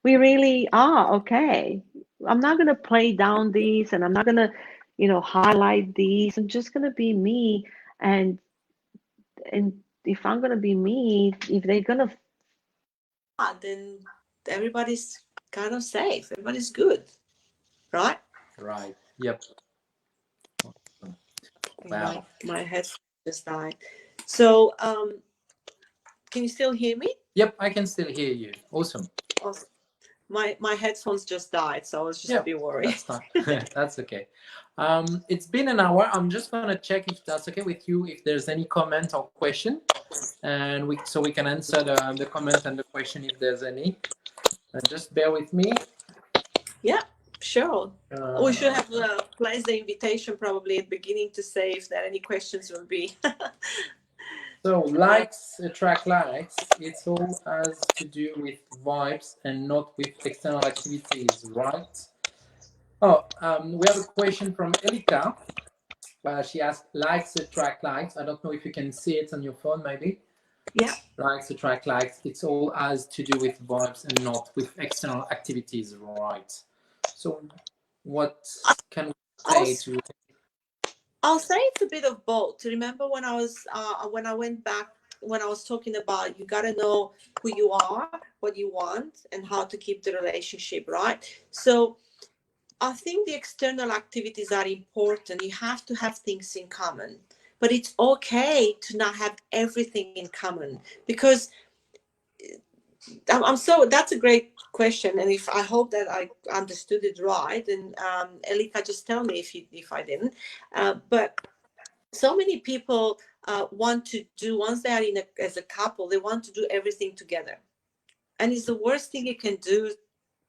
B: we really are okay. I'm not going to play down these, and I'm not going to, highlight these. I'm just going to be me. And if I'm going to be me, if they're going to, then everybody's kind of safe. Everybody's good, right?
A: Right. Yep.
B: My
A: Wow.
B: my head just died. So
C: Can you still hear me?
A: Yep, I can still hear you. Awesome.
C: Awesome. My headphones just died, so I was just a bit worried.
A: That's fine. That's okay. It's been an hour. I'm just gonna check if that's okay with you, if there's any comment or question, and we can answer the comment and the question if there's any. Just bear with me.
C: Yeah, sure. We should have placed the invitation probably at the beginning to say if there are any questions will be.
A: So likes attract likes. It's all has to do with vibes and not with external activities, right? Oh, we have a question from Elika. She asked, likes attract likes. I don't know if you can see it on your phone, maybe.
C: Yeah.
A: Likes attract likes. It's all has to do with vibes and not with external activities, right? So, what can we say to?
C: I'll say it's a bit of both. Remember when I was when I went back, when I was talking about you got to know who you are, what you want, and how to keep the relationship, right? So I think the external activities are important. You have to have things in common, but it's okay to not have everything in common, because that's a great question, and if I hope that I understood it right, and Elika, just tell me if I didn't. But so many people want to do, once they are as a couple, they want to do everything together, and it's the worst thing you can do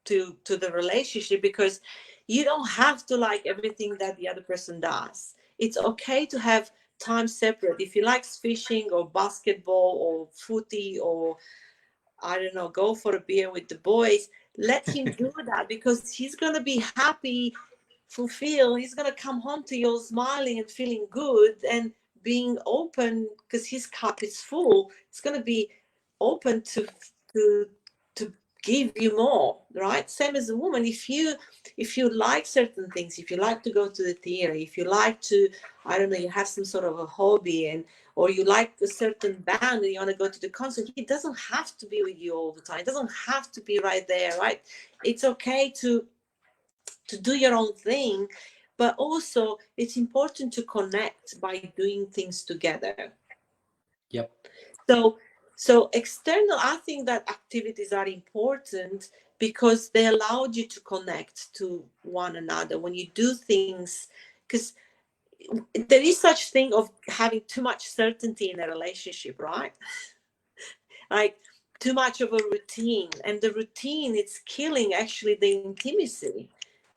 C: to the relationship, because you don't have to like everything that the other person does. It's okay to have time separate. If he likes fishing or basketball or footy, or I don't know, go for a beer with the boys, let him do that, because he's going to be happy, fulfilled. He's going to come home to you smiling and feeling good and being open, because his cup is full. It's going to be open to give you more, right? Same as a woman. If you like certain things, if you like to go to the theater, if you like to, I don't know, you have some sort of a hobby, and or you like a certain band and you want to go to the concert, it doesn't have to be with you all the time. It doesn't have to be right there, right? It's okay to do your own thing, but also it's important to connect by doing things together.
A: Yep.
C: So external, I think that activities are important because they allow you to connect to one another when you do things, because there is such thing of having too much certainty in a relationship, right? Like too much of a routine, and the routine, it's killing actually the intimacy.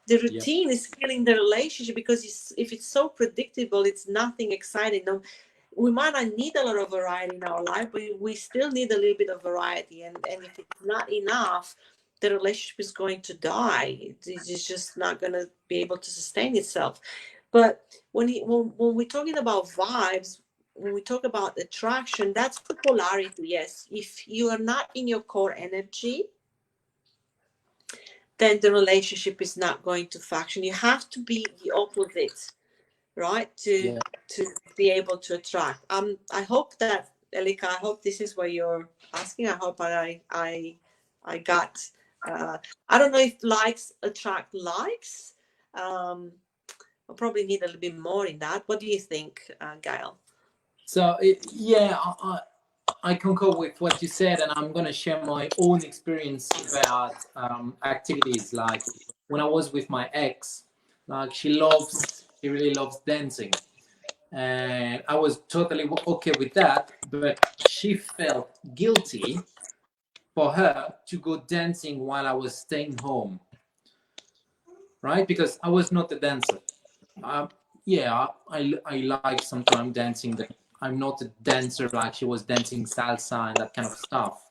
C: The routine is killing the relationship, because if it's so predictable, it's nothing exciting. No, we might not need a lot of variety in our life, but we still need a little bit of variety. And if it's not enough, the relationship is going to die. It's just not going to be able to sustain itself. But when we're talking about vibes, when we talk about attraction, that's the polarity. Yes, if you are not in your core energy, then the relationship is not going to function. You have to be the opposite, right? To be able to attract. I hope that, Elika, I hope this is what you're asking. I hope I got. I don't know if likes attract likes. I'll probably need a little bit more in that. What do you think, Gaël?
A: So I concur with what you said, and I'm going to share my own experience about activities. Like when I was with my ex, like she really loves dancing, and I was totally okay with that. But she felt guilty for her to go dancing while I was staying home, right? Because I was not a dancer. I like sometimes dancing, but I'm not a dancer like she was dancing salsa and that kind of stuff.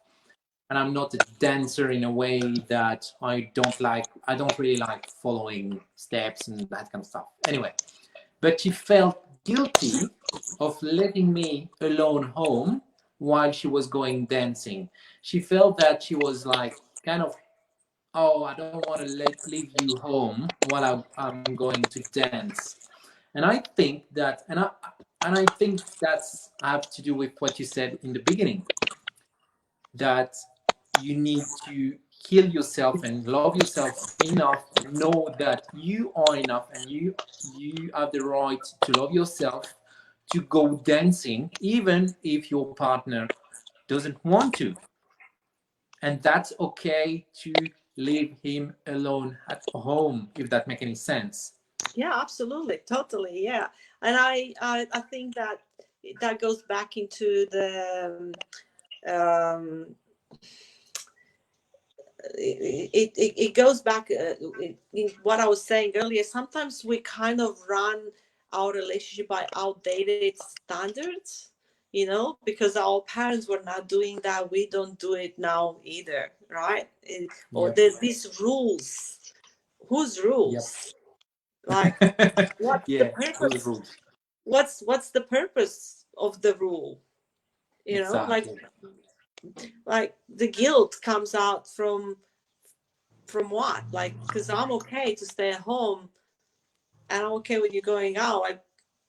A: And I'm not a dancer in a way that I don't really like following steps and that kind of stuff. Anyway, but she felt guilty of letting me alone home while she was going dancing. She felt that she was like kind of, oh, I don't want to leave you home while I'm going to dance. And I think that, and I think that's have to do with what you said in the beginning, that you need to heal yourself and love yourself enough to know that you are enough, and you have the right to love yourself, to go dancing, even if your partner doesn't want to, and that's okay to leave him alone at home, if that makes any sense.
C: Yeah, absolutely, totally, yeah. And I think that that goes back into the um, it goes back in what I was saying earlier. Sometimes we kind of run our relationship by outdated standards, you know, because our parents were not doing that. We don't do it now either, right? Or
A: Yep.
C: there's these rules. Whose
A: Yep.
C: rules? Like, what's the
A: Yeah, those
C: purpose?
A: rules.
C: What's the purpose of the rule? You know,
A: Exactly.
C: like the guilt comes out from what? Like, because I'm okay to stay at home, and I'm okay when you're going out. Like,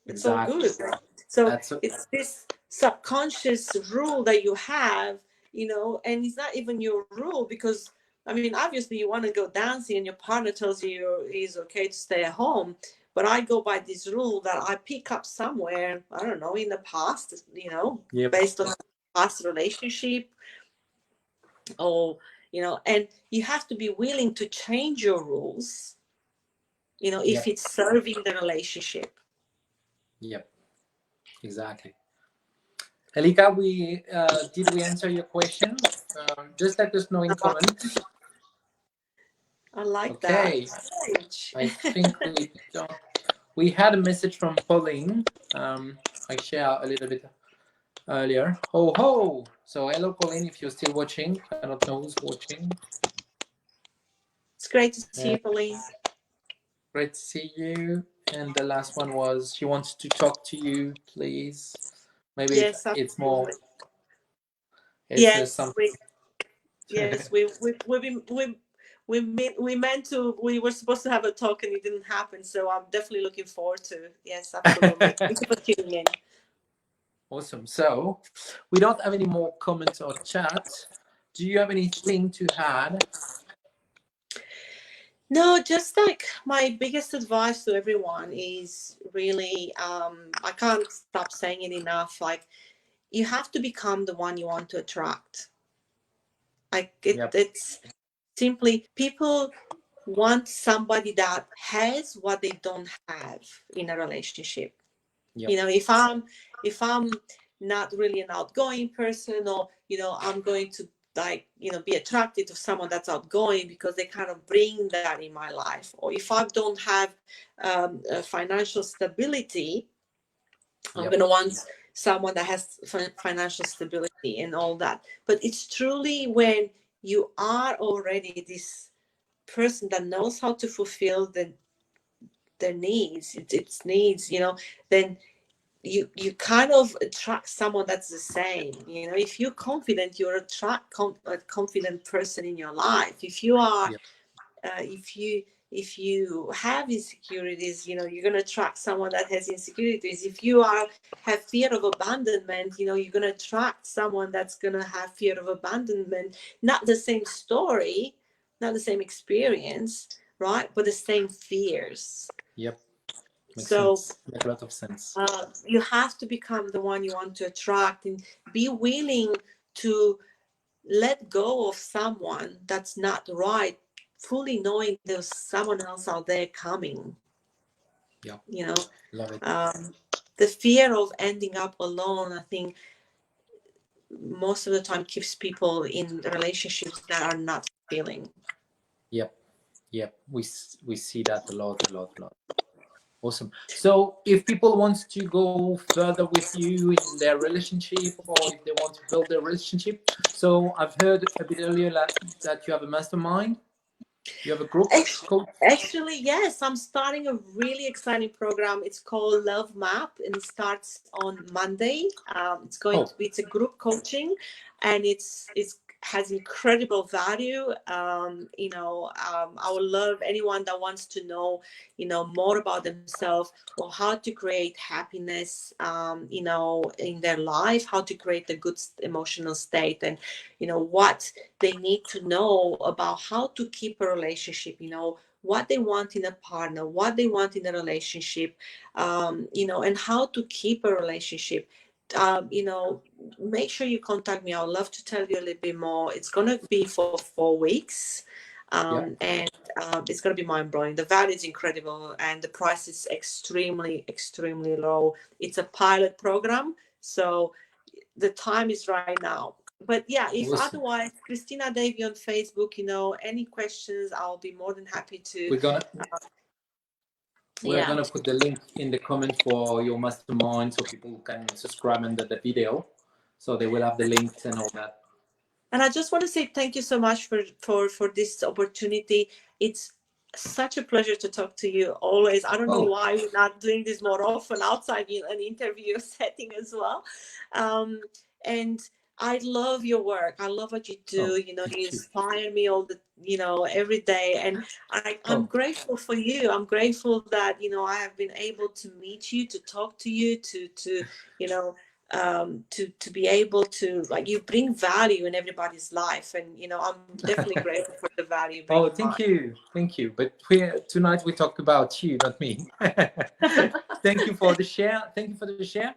C: it's all
A: Exactly.
C: good. So
A: That's a,
C: it's this subconscious rule that you have, you know, and it's not even your rule, because I mean, obviously you want to go dancing and your partner tells you it's okay to stay at home. But I go by this rule that I pick up somewhere, I don't know, in the past, you know,
A: yep.
C: based on past relationship, or, you know, and you have to be willing to change your rules, you know, if
A: Yep.
C: it's serving the relationship.
A: Yep. Exactly. Elika, did we answer your question? Just let us know in comments.
C: I like that.
A: Okay. I think we had a message from Pauline. I shared a little bit earlier. Ho ho! So hello, Pauline, if you're still watching. I don't know who's watching.
C: It's great to see you, Pauline.
A: Great to see you. And the last one was she wants to talk to you, please. Maybe
C: Yes,
A: it's more.
C: absolutely.
A: It's
C: Yes,
A: something.
C: yes, we meant to, we were supposed to have a talk and it didn't happen. So I'm definitely looking forward to. Yes, absolutely. Thank you for tuning in.
A: Awesome. So we don't have any more comments or chat. Do you have anything to add?
C: No, just like my biggest advice to everyone is really, I can't stop saying it enough. Like, you have to become the one you want to attract. Like
A: Yep.
C: it's simply, people want somebody that has what they don't have in a relationship.
A: Yep.
C: You know, if I'm not really an outgoing person, or, you know, I'm going to, like, you know, be attracted to someone that's outgoing because they kind of bring that in my life. Or if I don't have financial stability, I'm
A: Yep.
C: going to want someone that has financial stability and all that. But it's truly when you are already this person that knows how to fulfill their needs, its needs, you know, then you kind of attract someone that's the same. You know, if you're confident, you attract a confident person in your life. If you are
A: Yep.
C: if you have insecurities, you know, you're going to attract someone that has insecurities. If you have fear of abandonment, you know, you're going to attract someone that's going to have fear of abandonment. Not the same story, not the same experience, right, but the same fears.
A: Yep. Makes
C: So
A: sense. Makes a lot of sense.
C: you have to become the one you want to attract, and be willing to let go of someone that's not right, fully knowing there's someone else out there coming.
A: Yeah.
C: You know,
A: Love it.
C: the fear of ending up alone, I think, most of the time keeps people in relationships that are not fulfilling.
A: Yep. Yep. We see that a lot. Awesome. So if people want to go further with you in their relationship, or if they want to build their relationship, so I've heard a bit earlier that you have a mastermind. You have a group coach.
C: Actually, yes, I'm starting a really exciting program. It's called Love Map, and it starts on Monday. It's a group coaching, and it's has incredible value. I would love anyone that wants to know, you know, more about themselves, or how to create happiness, in their life, how to create a good emotional state, and, you know, what they need to know about how to keep a relationship, you know, what they want in a partner, what they want in a relationship, and how to keep a relationship. you know, make sure you contact me. I'd love to tell you a little bit more. It's going to be for 4 weeks. And it's going to be mind-blowing. The value is incredible and the price is extremely, extremely low. It's a pilot program, so the time is right now. But yeah, if
A: Awesome.
C: otherwise, Cristina Davy on Facebook, you know, any questions, I'll be more than happy to.
A: We're gonna put the link in the comment for your mastermind so people can subscribe under the video, so they will have the links and all that.
C: And I just want to say thank you so much for this opportunity. It's such a pleasure to talk to you always. I don't know why we're not doing this more often outside in an interview setting as well. And I love your work. I love what you do. You know, you inspire me all the, you know, every day. And I'm grateful for you. I'm grateful that, you know, I have been able to meet you, to talk to you, to you know, to be able to, like, you bring value in everybody's life, and you know, I'm definitely grateful for the value.
A: Thank you. But tonight we talk about you, not me. Thank you for the share.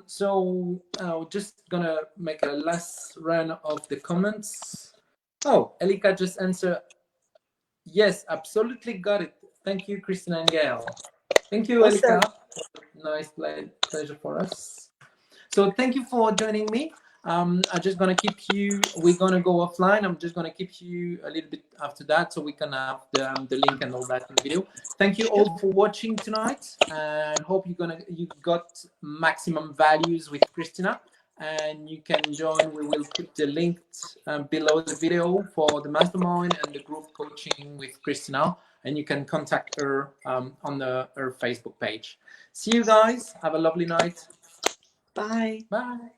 A: So just gonna make a last run of the comments. Elika just answered, yes, absolutely got it. Thank you, Cristina and Gaël. Thank you,
C: Awesome.
A: Elika. Nice pleasure for us. So thank you for joining me. I'm just gonna keep you. We're gonna go offline. I'm just gonna keep you a little bit after that, so we can have the link and all that in the video. Thank you all for watching tonight, and hope you got maximum values with Cristina, and you can join. We will put the link below the video for the mastermind and the group coaching with Cristina, and you can contact her on her Facebook page. See you guys. Have a lovely night.
C: Bye.
A: Bye.